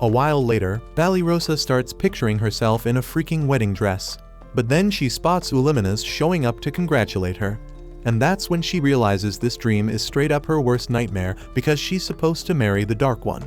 A while later, Balinrosa starts picturing herself in a freaking wedding dress, but then she spots Ulimanas showing up to congratulate her. And that's when she realizes this dream is straight up her worst nightmare because she's supposed to marry the Dark One.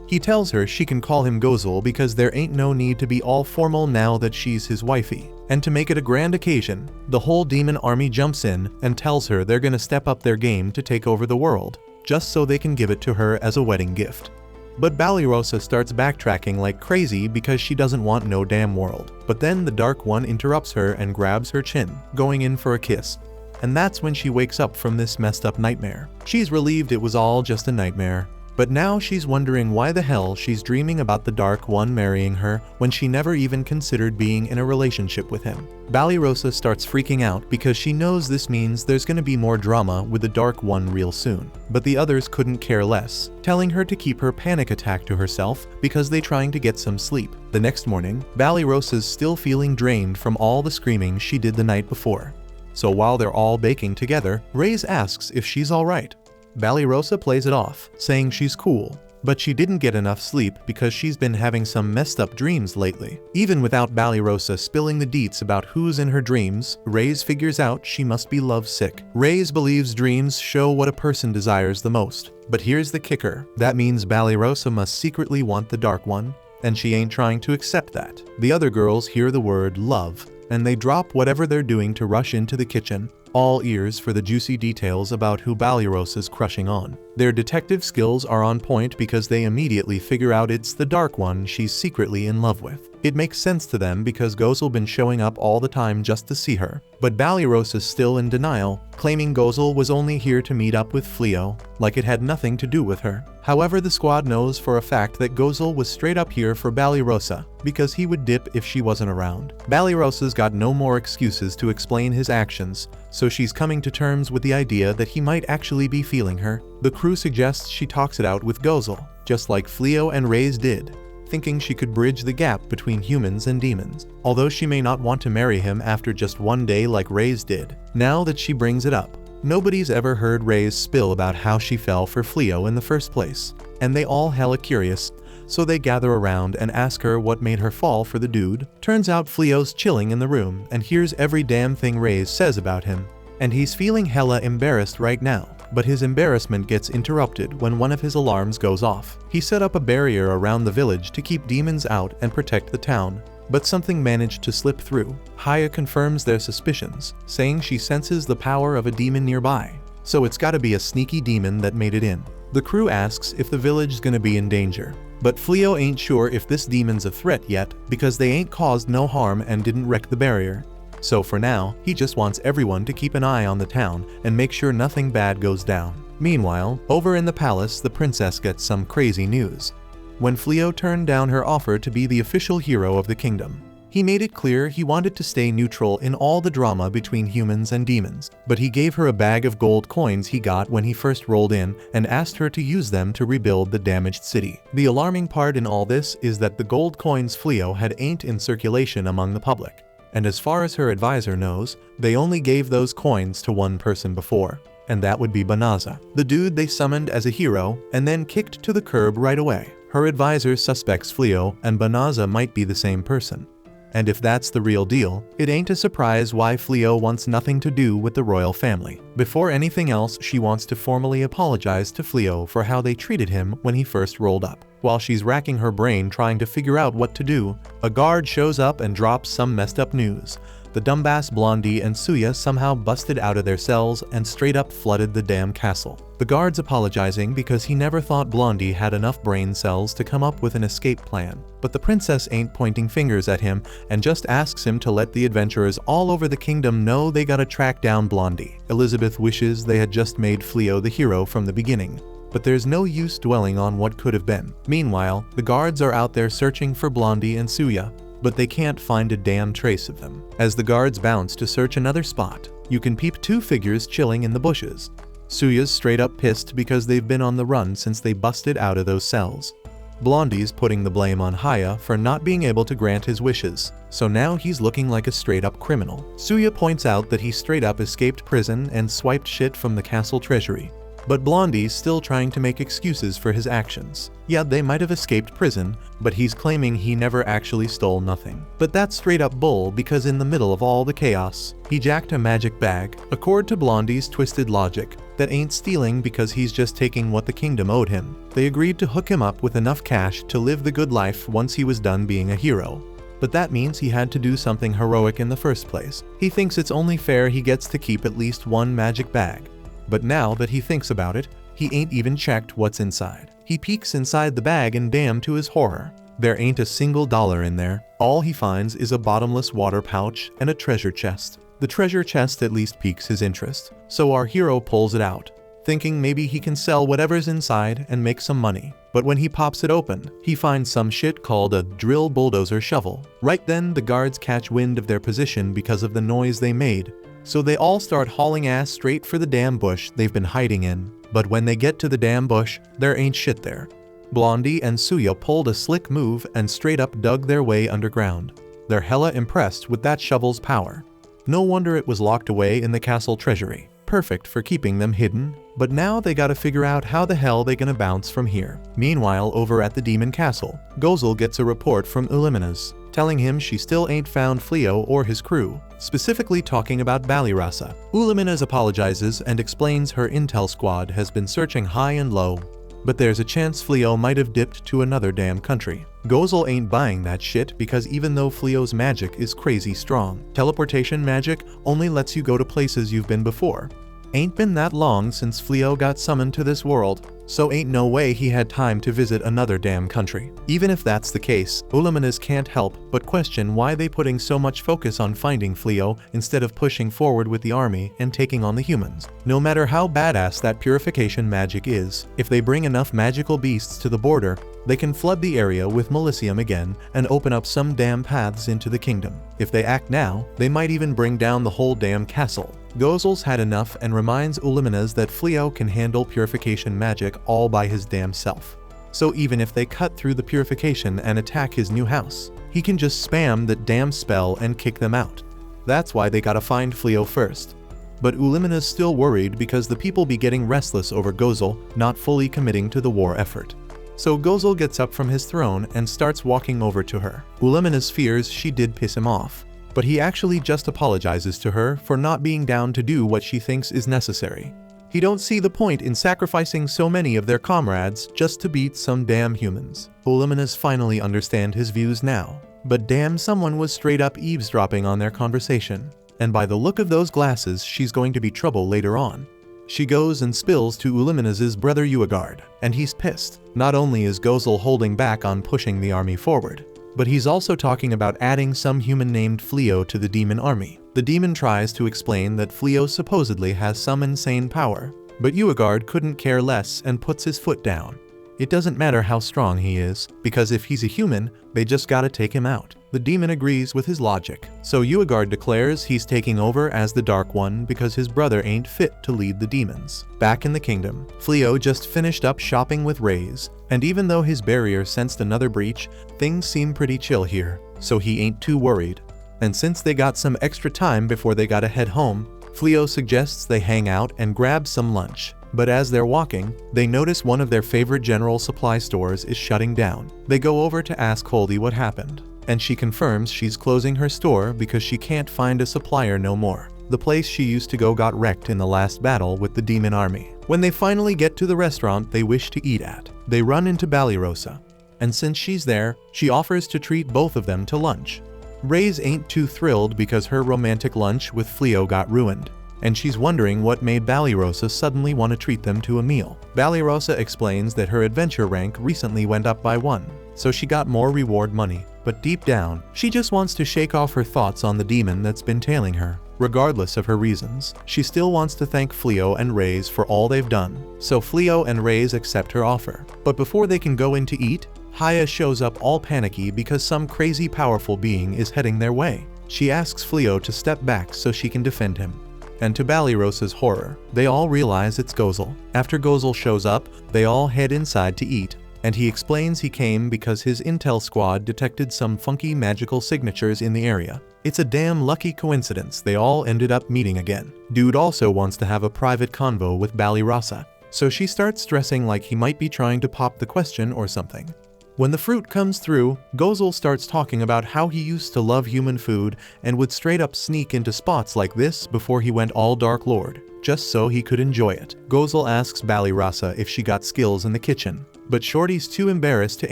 He tells her she can call him Gozul because there ain't no need to be all formal now that she's his wifey. And to make it a grand occasion, the whole demon army jumps in and tells her they're gonna step up their game to take over the world, just so they can give it to her as a wedding gift. But Banished starts backtracking like crazy because she doesn't want no damn world. But then the Dark One interrupts her and grabs her chin, going in for a kiss. And that's when she wakes up from this messed up nightmare. She's relieved it was all just a nightmare. But now she's wondering why the hell she's dreaming about the Dark One marrying her when she never even considered being in a relationship with him. Banished starts freaking out because she knows this means there's gonna be more drama with the Dark One real soon. But the others couldn't care less, telling her to keep her panic attack to herself because they trying to get some sleep. The next morning, Banishd's still feeling drained from all the screaming she did the night before. So while they're all baking together, Reyes asks if she's alright. Banished plays it off, saying she's cool, but she didn't get enough sleep because she's been having some messed up dreams lately. Even without Banished spilling the deets about who's in her dreams, Reyes figures out she must be lovesick. Reyes believes dreams show what a person desires the most. But here's the kicker, that means Banished must secretly want the Dark One, and she ain't trying to accept that. The other girls hear the word love, and they drop whatever they're doing to rush into the kitchen, all ears for the juicy details about who Banished is crushing on. Their detective skills are on point because they immediately figure out it's the Dark One she's secretly in love with. It makes sense to them because Gozul been showing up all the time just to see her. But Banished is still in denial, claiming Gozul was only here to meet up with Fleo, like it had nothing to do with her. However, the squad knows for a fact that Gozul was straight up here for Banished, because he would dip if she wasn't around. Banishd's got no more excuses to explain his actions, so she's coming to terms with the idea that he might actually be feeling her. The crew suggests she talks it out with Gozul, just like Fleo and Reyes did, thinking she could bridge the gap between humans and demons. Although she may not want to marry him after just one day like Reyes did. Now that she brings it up, nobody's ever heard Reyes spill about how she fell for Fleo in the first place, and they all hella curious, so they gather around and ask her what made her fall for the dude. Turns out Fleo's chilling in the room and hears every damn thing Reyes says about him, and he's feeling hella embarrassed right now. But his embarrassment gets interrupted when one of his alarms goes off. He set up a barrier around the village to keep demons out and protect the town, but something managed to slip through. Haya confirms their suspicions, saying she senses the power of a demon nearby, so it's gotta be a sneaky demon that made it in. The crew asks if the village's gonna be in danger, but Fleo ain't sure if this demon's a threat yet because they ain't caused no harm and didn't wreck the barrier. So for now, he just wants everyone to keep an eye on the town and make sure nothing bad goes down. Meanwhile, over in the palace, the princess gets some crazy news. When Fleo turned down her offer to be the official hero of the kingdom, he made it clear he wanted to stay neutral in all the drama between humans and demons. But he gave her a bag of gold coins he got when he first rolled in and asked her to use them to rebuild the damaged city. The alarming part in all this is that the gold coins Fleo had ain't in circulation among the public. And as far as her advisor knows, they only gave those coins to one person before, and that would be Banished, the dude they summoned as a hero and then kicked to the curb right away. Her advisor suspects Fleo and Banished might be the same person. And if that's the real deal, it ain't a surprise why Fleo wants nothing to do with the royal family. Before anything else, she wants to formally apologize to Fleo for how they treated him when he first rolled up. While she's racking her brain trying to figure out what to do, a guard shows up and drops some messed up news. The dumbass Blondie and Suya somehow busted out of their cells and straight up flooded the damn castle. The guard's apologizing because he never thought Blondie had enough brain cells to come up with an escape plan. But the princess ain't pointing fingers at him and just asks him to let the adventurers all over the kingdom know they gotta track down Blondie. Elizabeth wishes they had just made Fleo the hero from the beginning, but there's no use dwelling on what could have been. Meanwhile, the guards are out there searching for Blondie and Suya, but they can't find a damn trace of them. As the guards bounce to search another spot, you can peep two figures chilling in the bushes. Suya's straight up pissed because they've been on the run since they busted out of those cells. Blondie's putting the blame on Haya for not being able to grant his wishes, so now he's looking like a straight up criminal. Suya points out that he straight up escaped prison and swiped shit from the castle treasury. But Blondie's still trying to make excuses for his actions. Yeah, they might have escaped prison, but he's claiming he never actually stole nothing. But that's straight up bull because in the middle of all the chaos, he jacked a magic bag. Accord to Blondie's twisted logic, that ain't stealing because he's just taking what the kingdom owed him. They agreed to hook him up with enough cash to live the good life once he was done being a hero. But that means he had to do something heroic in the first place. He thinks it's only fair he gets to keep at least one magic bag. But now that he thinks about it, he ain't even checked what's inside. He peeks inside the bag and damn to his horror, there ain't a single dollar in there. All he finds is a bottomless water pouch and a treasure chest. The treasure chest at least piques his interest, so our hero pulls it out, thinking maybe he can sell whatever's inside and make some money. But when he pops it open, he finds some shit called a drill bulldozer shovel. Right then, the guards catch wind of their position because of the noise they made, so they all start hauling ass straight for the damn bush they've been hiding in. But when they get to the damn bush, there ain't shit there. Blondie and Suya pulled a slick move and straight up dug their way underground. They're hella impressed with that shovel's power. No wonder it was locked away in the castle treasury. Perfect for keeping them hidden, but now they gotta figure out how the hell they gonna bounce from here. Meanwhile, over at the demon castle, Gozel gets a report from Uliminaz, telling him she still ain't found Fleo or his crew, specifically talking about Balirasa. Uliminaz apologizes and explains her intel squad has been searching high and low, but there's a chance Fleo might have dipped to another damn country. Gozel ain't buying that shit because even though Fleo's magic is crazy strong, teleportation magic only lets you go to places you've been before. Ain't been that long since Fleo got summoned to this world, so ain't no way he had time to visit another damn country. Even if that's the case, Uliminaz can't help but question why they putting so much focus on finding Fleo instead of pushing forward with the army and taking on the humans. No matter how badass that purification magic is, if they bring enough magical beasts to the border, they can flood the area with Milicium again and open up some damn paths into the kingdom. If they act now, they might even bring down the whole damn castle. Gozel's had enough and reminds Uliminaz that Fleo can handle purification magic all by his damn self. So even if they cut through the purification and attack his new house, he can just spam that damn spell and kick them out. That's why they gotta find Fleo first. But Uliminaz still worried because the people be getting restless over Gozel not fully committing to the war effort. So Gozel gets up from his throne and starts walking over to her. Uliminaz fears she did piss him off, but he actually just apologizes to her for not being down to do what she thinks is necessary. He don't see the point in sacrificing so many of their comrades just to beat some damn humans. Uliminaz finally understand his views now, but damn, someone was straight up eavesdropping on their conversation, and by the look of those glasses she's going to be trouble later on. She goes and spills to Uliminaz's brother Uagard, and he's pissed. Not only is Gozel holding back on pushing the army forward, but he's also talking about adding some human named Fleo to the demon army. The demon tries to explain that Fleo supposedly has some insane power, but Uagard couldn't care less and puts his foot down. It doesn't matter how strong he is, because if he's a human, they just gotta take him out. The demon agrees with his logic, so Uagard declares he's taking over as the Dark One because his brother ain't fit to lead the demons. Back in the kingdom, Fleo just finished up shopping with Raze, and even though his barrier sensed another breach, things seem pretty chill here, so he ain't too worried. And since they got some extra time before they gotta head home, Fleo suggests they hang out and grab some lunch. But as they're walking, they notice one of their favorite general supply stores is shutting down. They go over to ask Holdy what happened, and she confirms she's closing her store because she can't find a supplier no more. The place she used to go got wrecked in the last battle with the demon army. When they finally get to the restaurant they wish to eat at, they run into Balirasa, and since she's there, she offers to treat both of them to lunch. Raze ain't too thrilled because her romantic lunch with Fleo got ruined, and she's wondering what made Balirasa suddenly want to treat them to a meal. Balirasa explains that her adventure rank recently went up by 1, so she got more reward money, but deep down, she just wants to shake off her thoughts on the demon that's been tailing her. Regardless of her reasons, she still wants to thank Fleo and Raze for all they've done, so Fleo and Raze accept her offer. But before they can go in to eat, Haya shows up all panicky because some crazy powerful being is heading their way. She asks Fleo to step back so she can defend him. And to Balirasa's horror, they all realize it's Gozel. After Gozel shows up, they all head inside to eat, and he explains he came because his intel squad detected some funky magical signatures in the area. It's a damn lucky coincidence they all ended up meeting again. Dude also wants to have a private convo with Balirasa, so she starts stressing like he might be trying to pop the question or something. When the fruit comes through, Gozel starts talking about how he used to love human food and would straight up sneak into spots like this before he went all Dark Lord, just so he could enjoy it. Gozel asks Balirasa if she got skills in the kitchen, but Shorty's too embarrassed to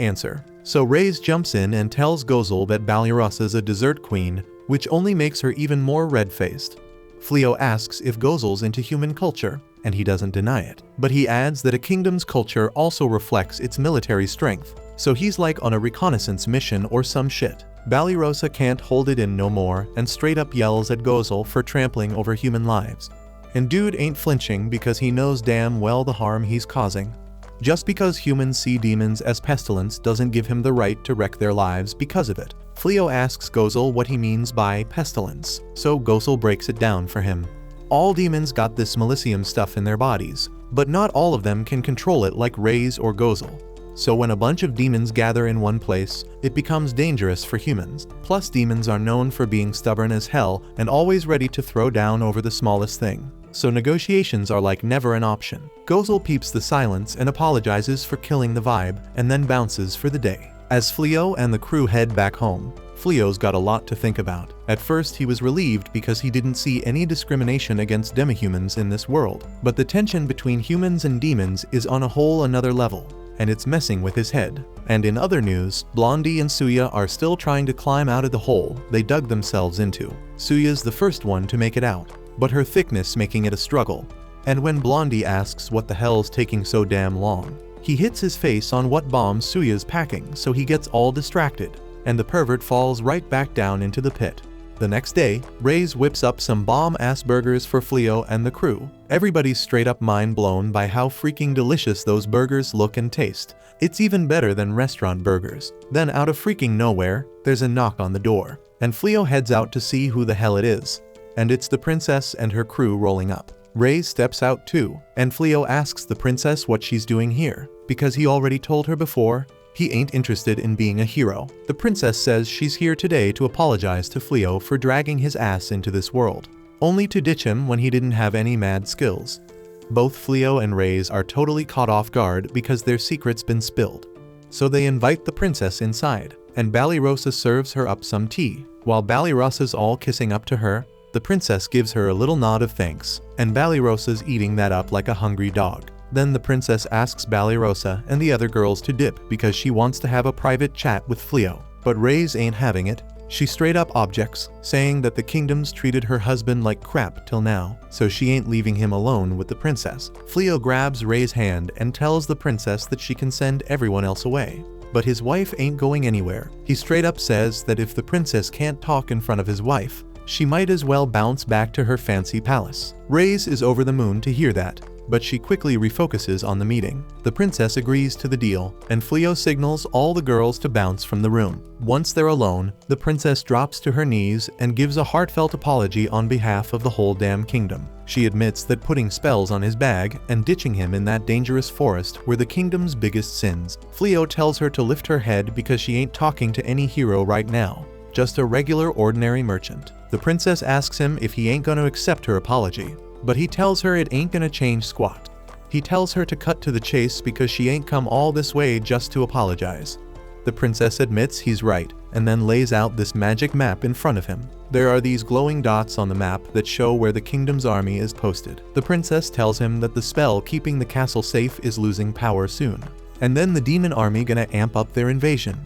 answer. So Reyes jumps in and tells Gozel that Balirasa's a dessert queen, which only makes her even more red-faced. Fleo asks if Gozel's into human culture, and he doesn't deny it. But he adds that a kingdom's culture also reflects its military strength, so he's like on a reconnaissance mission or some shit. Balirasa can't hold it in no more and straight up yells at Gozel for trampling over human lives. And dude ain't flinching because he knows damn well the harm he's causing. Just because humans see demons as pestilence doesn't give him the right to wreck their lives because of it. Fleo asks Gozel what he means by pestilence, so Gozel breaks it down for him. All demons got this malicium stuff in their bodies, but not all of them can control it like Reyes or Gozel. So when a bunch of demons gather in one place, it becomes dangerous for humans. Plus demons are known for being stubborn as hell and always ready to throw down over the smallest thing. So negotiations are like never an option. Gozel peeps the silence and apologizes for killing the vibe, and then bounces for the day. As Fleo and the crew head back home, Fleo's got a lot to think about. At first he was relieved because he didn't see any discrimination against demihumans in this world, but the tension between humans and demons is on a whole another level, and it's messing with his head. And in other news, Blondie and Suya are still trying to climb out of the hole they dug themselves into. Suya's the first one to make it out, but her thickness making it a struggle. And when Blondie asks what the hell's taking so damn long, he hits his face on what bomb Suya's packing, so he gets all distracted, and the pervert falls right back down into the pit. The next day, Reyes whips up some bomb-ass burgers for Fleo and the crew. Everybody's straight up mind blown by how freaking delicious those burgers look and taste. It's even better than restaurant burgers. Then out of freaking nowhere, there's a knock on the door, and Fleo heads out to see who the hell it is. And it's the princess and her crew rolling up. Reyes steps out too, and Fleo asks the princess what she's doing here, because he already told her before he ain't interested in being a hero. The princess says she's here today to apologize to Fleo for dragging his ass into this world, only to ditch him when he didn't have any mad skills. Both Fleo and Reyes are totally caught off guard because their secret's been spilled. So they invite the princess inside, and Balirasa serves her up some tea. While Balirasa's all kissing up to her, the princess gives her a little nod of thanks, and Balirasa's eating that up like a hungry dog. Then the princess asks Balirasa and the other girls to dip because she wants to have a private chat with Fleo. But Reyes ain't having it. She straight up objects, saying that the kingdom's treated her husband like crap till now, so she ain't leaving him alone with the princess. Fleo grabs Reyes' hand and tells the princess that she can send everyone else away. But his wife ain't going anywhere. He straight up says that if the princess can't talk in front of his wife, she might as well bounce back to her fancy palace. Reyes is over the moon to hear that, but she quickly refocuses on the meeting. The princess agrees to the deal, and Fleo signals all the girls to bounce from the room. Once they're alone, the princess drops to her knees and gives a heartfelt apology on behalf of the whole damn kingdom. She admits that putting spells on his bag and ditching him in that dangerous forest were the kingdom's biggest sins. Fleo tells her to lift her head because she ain't talking to any hero right now, just a regular ordinary merchant. The princess asks him if he ain't gonna accept her apology, but he tells her it ain't gonna change squat. He tells her to cut to the chase because she ain't come all this way just to apologize. The princess admits he's right, and then lays out this magic map in front of him. There are these glowing dots on the map that show where the kingdom's army is posted. The princess tells him that the spell keeping the castle safe is losing power soon, and then the demon army gonna amp up their invasion.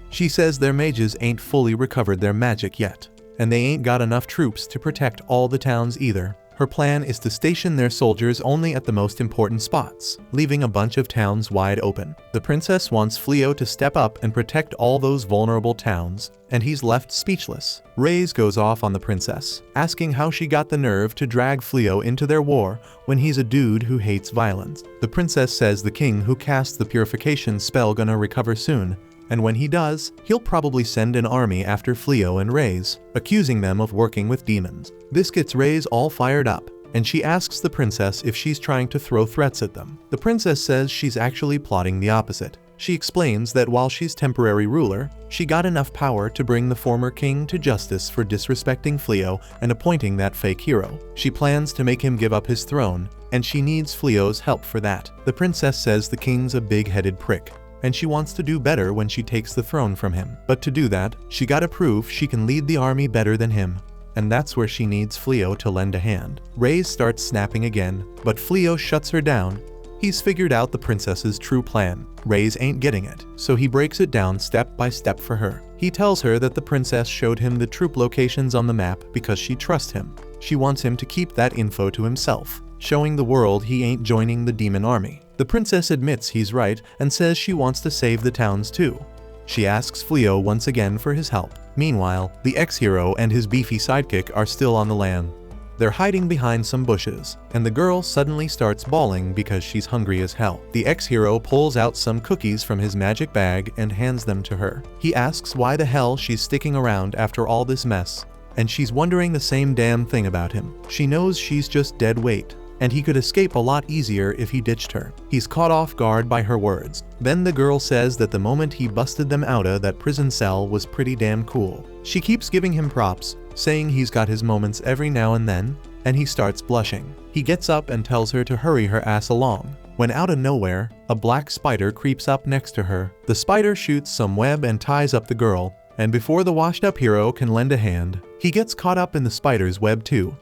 She says their mages ain't fully recovered their magic yet, and they ain't got enough troops to protect all the towns either. Her plan is to station their soldiers only at the most important spots, leaving a bunch of towns wide open. The princess wants Fleo to step up and protect all those vulnerable towns, and he's left speechless. Reyes goes off on the princess, asking how she got the nerve to drag Fleo into their war when he's a dude who hates violence. The princess says the king who cast the purification spell gonna recover soon, and when he does, he'll probably send an army after Fleo and Reyes, accusing them of working with demons. This gets Reyes all fired up, and she asks the princess if she's trying to throw threats at them. The princess says she's actually plotting the opposite. She explains that while she's temporary ruler, she got enough power to bring the former king to justice for disrespecting Fleo and appointing that fake hero. She plans to make him give up his throne, and she needs Fleo's help for that. The princess says the king's a big-headed prick, and she wants to do better when she takes the throne from him. But to do that, she gotta prove she can lead the army better than him. And that's where she needs Fleo to lend a hand. Reyes starts snapping again, but Fleo shuts her down. He's figured out the princess's true plan. Reyes ain't getting it, so he breaks it down step by step for her. He tells her that the princess showed him the troop locations on the map because she trusts him. She wants him to keep that info to himself, showing the world he ain't joining the demon army. The princess admits he's right and says she wants to save the towns too. She asks Fleo once again for his help. Meanwhile, the ex-hero and his beefy sidekick are still on the land. They're hiding behind some bushes, and the girl suddenly starts bawling because she's hungry as hell. The ex-hero pulls out some cookies from his magic bag and hands them to her. He asks why the hell she's sticking around after all this mess, and she's wondering the same damn thing about him. She knows she's just dead weight, and he could escape a lot easier if he ditched her. He's caught off guard by her words. Then the girl says that the moment he busted them out of that prison cell was pretty damn cool. She keeps giving him props, saying he's got his moments every now and then, and he starts blushing. He gets up and tells her to hurry her ass along, when out of nowhere, a black spider creeps up next to her. The spider shoots some web and ties up the girl, and before the washed-up hero can lend a hand, he gets caught up in the spider's web too.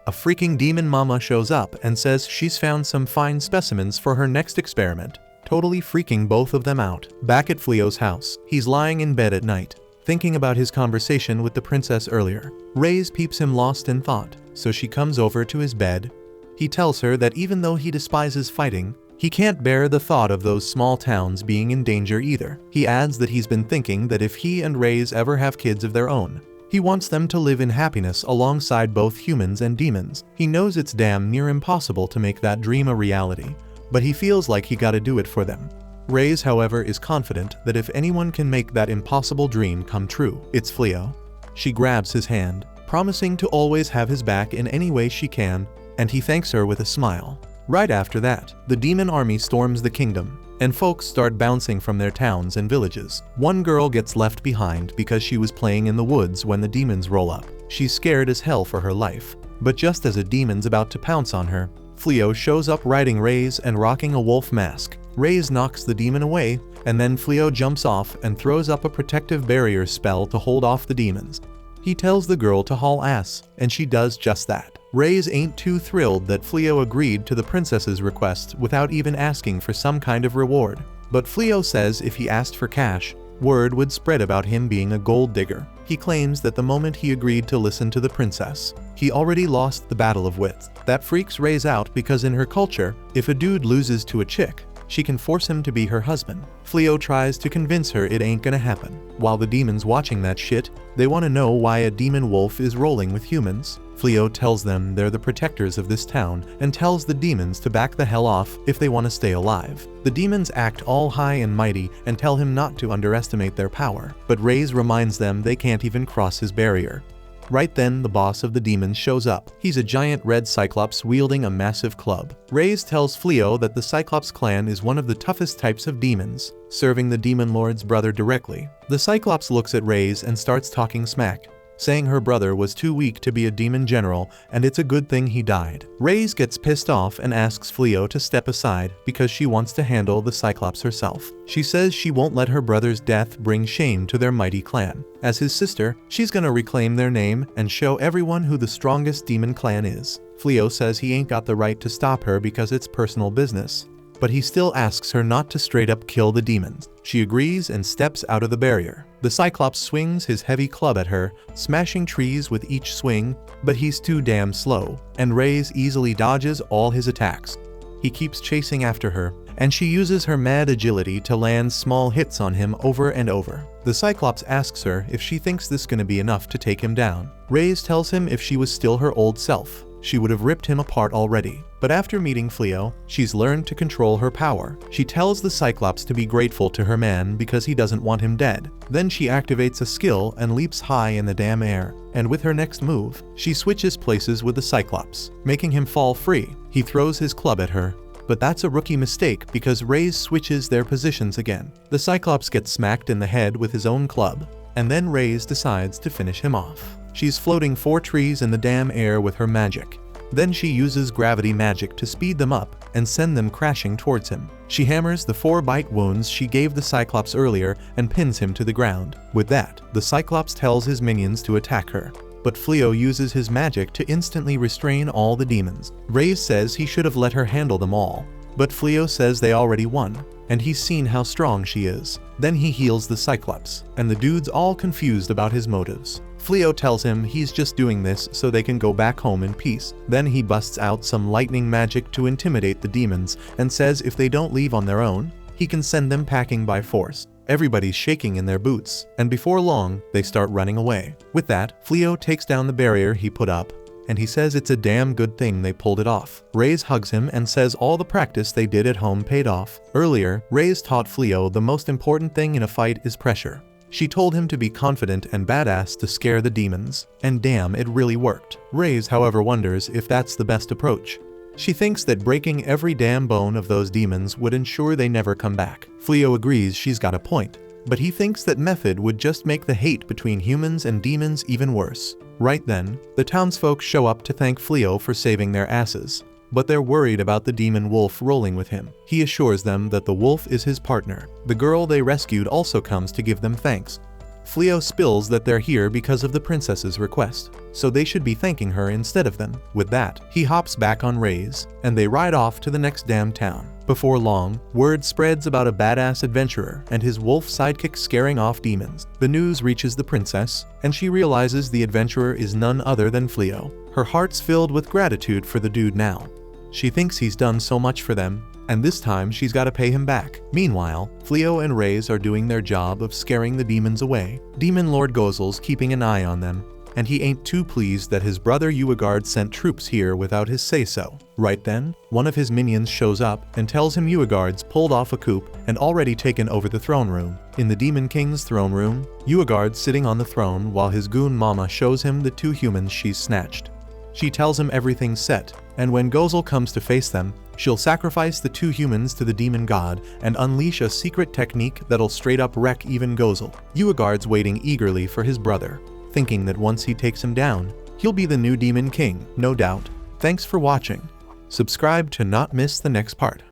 A freaking demon mama shows up and says she's found some fine specimens for her next experiment, totally freaking both of them out. Back at Fleo's house, he's lying in bed at night, thinking about his conversation with the princess earlier. Reyes peeps him lost in thought, so she comes over to his bed. He tells her that even though he despises fighting, he can't bear the thought of those small towns being in danger either. He adds that he's been thinking that if he and Reyes ever have kids of their own, he wants them to live in happiness alongside both humans and demons. He knows it's damn near impossible to make that dream a reality, but he feels like he gotta do it for them. Reyes, however, is confident that if anyone can make that impossible dream come true, it's Fleo. She grabs his hand, promising to always have his back in any way she can, and he thanks her with a smile. Right after that, the demon army storms the kingdom, and folks start bouncing from their towns and villages. One girl gets left behind because she was playing in the woods when the demons roll up. She's scared as hell for her life, but just as a demon's about to pounce on her, Fleo shows up riding Reyes and rocking a wolf mask. Reyes knocks the demon away, and then Fleo jumps off and throws up a protective barrier spell to hold off the demons. He tells the girl to haul ass, and she does just that. Reyes ain't too thrilled that Fleo agreed to the princess's request without even asking for some kind of reward. But Fleo says if he asked for cash, word would spread about him being a gold digger. He claims that the moment he agreed to listen to the princess, he already lost the battle of wits. That freaks Reyes out because in her culture, if a dude loses to a chick, she can force him to be her husband. Fleo tries to convince her it ain't gonna happen. While the demons watching that shit, they want to know why a demon wolf is rolling with humans. Fleo tells them they're the protectors of this town and tells the demons to back the hell off if they want to stay alive. The demons act all high and mighty and tell him not to underestimate their power, but Reyes reminds them they can't even cross his barrier. Right then, the boss of the demons shows up. He's a giant red cyclops wielding a massive club. Reyes tells Fleo that the Cyclops clan is one of the toughest types of demons, serving the demon lord's brother directly. The Cyclops looks at Reyes and starts talking smack, saying her brother was too weak to be a demon general and it's a good thing he died. Reyes gets pissed off and asks Fleo to step aside because she wants to handle the Cyclops herself. She says she won't let her brother's death bring shame to their mighty clan. As his sister, she's gonna reclaim their name and show everyone who the strongest demon clan is. Fleo says he ain't got the right to stop her because it's personal business, but he still asks her not to straight up kill the demons. She agrees and steps out of the barrier. The Cyclops swings his heavy club at her, smashing trees with each swing, but he's too damn slow, and Reyes easily dodges all his attacks. He keeps chasing after her, and she uses her mad agility to land small hits on him over and over. The Cyclops asks her if she thinks this is gonna be enough to take him down. Reyes tells him if she was still her old self, she would have ripped him apart already. But after meeting Fleo, she's learned to control her power. She tells the Cyclops to be grateful to her man because he doesn't want him dead. Then she activates a skill and leaps high in the damn air. And with her next move, she switches places with the Cyclops, making him fall free. He throws his club at her, but that's a rookie mistake because Reyes switches their positions again. The Cyclops gets smacked in the head with his own club, and then Reyes decides to finish him off. She's floating 4 trees in the damn air with her magic. Then she uses gravity magic to speed them up, and send them crashing towards him. She hammers the 4 bite wounds she gave the Cyclops earlier and pins him to the ground. With that, the Cyclops tells his minions to attack her. But Fleo uses his magic to instantly restrain all the demons. Reyes says he should have let her handle them all. But Fleo says they already won, and he's seen how strong she is. Then he heals the Cyclops, and the dude's all confused about his motives. Fleo tells him he's just doing this so they can go back home in peace. Then he busts out some lightning magic to intimidate the demons and says if they don't leave on their own, he can send them packing by force. Everybody's shaking in their boots, and before long, they start running away. With that, Fleo takes down the barrier he put up, and he says it's a damn good thing they pulled it off. Reyes hugs him and says all the practice they did at home paid off. Earlier, Reyes taught Fleo the most important thing in a fight is pressure. She told him to be confident and badass to scare the demons, and damn, it really worked. Reyes, however, wonders if that's the best approach. She thinks that breaking every damn bone of those demons would ensure they never come back. Fleo agrees she's got a point, but he thinks that method would just make the hate between humans and demons even worse. Right then, the townsfolk show up to thank Fleo for saving their asses, but they're worried about the demon wolf rolling with him. He assures them that the wolf is his partner. The girl they rescued also comes to give them thanks. Fleo spills that they're here because of the princess's request, so they should be thanking her instead of them. With that, he hops back on Reyes, and they ride off to the next damn town. Before long, word spreads about a badass adventurer and his wolf sidekick scaring off demons. The news reaches the princess, and she realizes the adventurer is none other than Fleo. Her heart's filled with gratitude for the dude now. She thinks he's done so much for them, and this time she's gotta pay him back. Meanwhile, Fleo and Reyes are doing their job of scaring the demons away. Demon Lord Gozel's keeping an eye on them, and he ain't too pleased that his brother Uagard sent troops here without his say-so. Right then, one of his minions shows up and tells him Uagard's pulled off a coup and already taken over the throne room. In the Demon King's throne room, Uagard's sitting on the throne while his goon mama shows him the 2 humans she's snatched. She tells him everything's set, and when Gozel comes to face them, she'll sacrifice the 2 humans to the demon god and unleash a secret technique that'll straight up wreck even Gozel. Uagard's waiting eagerly for his brother, thinking that once he takes him down, he'll be the new Demon King, no doubt. Thanks for watching. Subscribe to not miss the next part.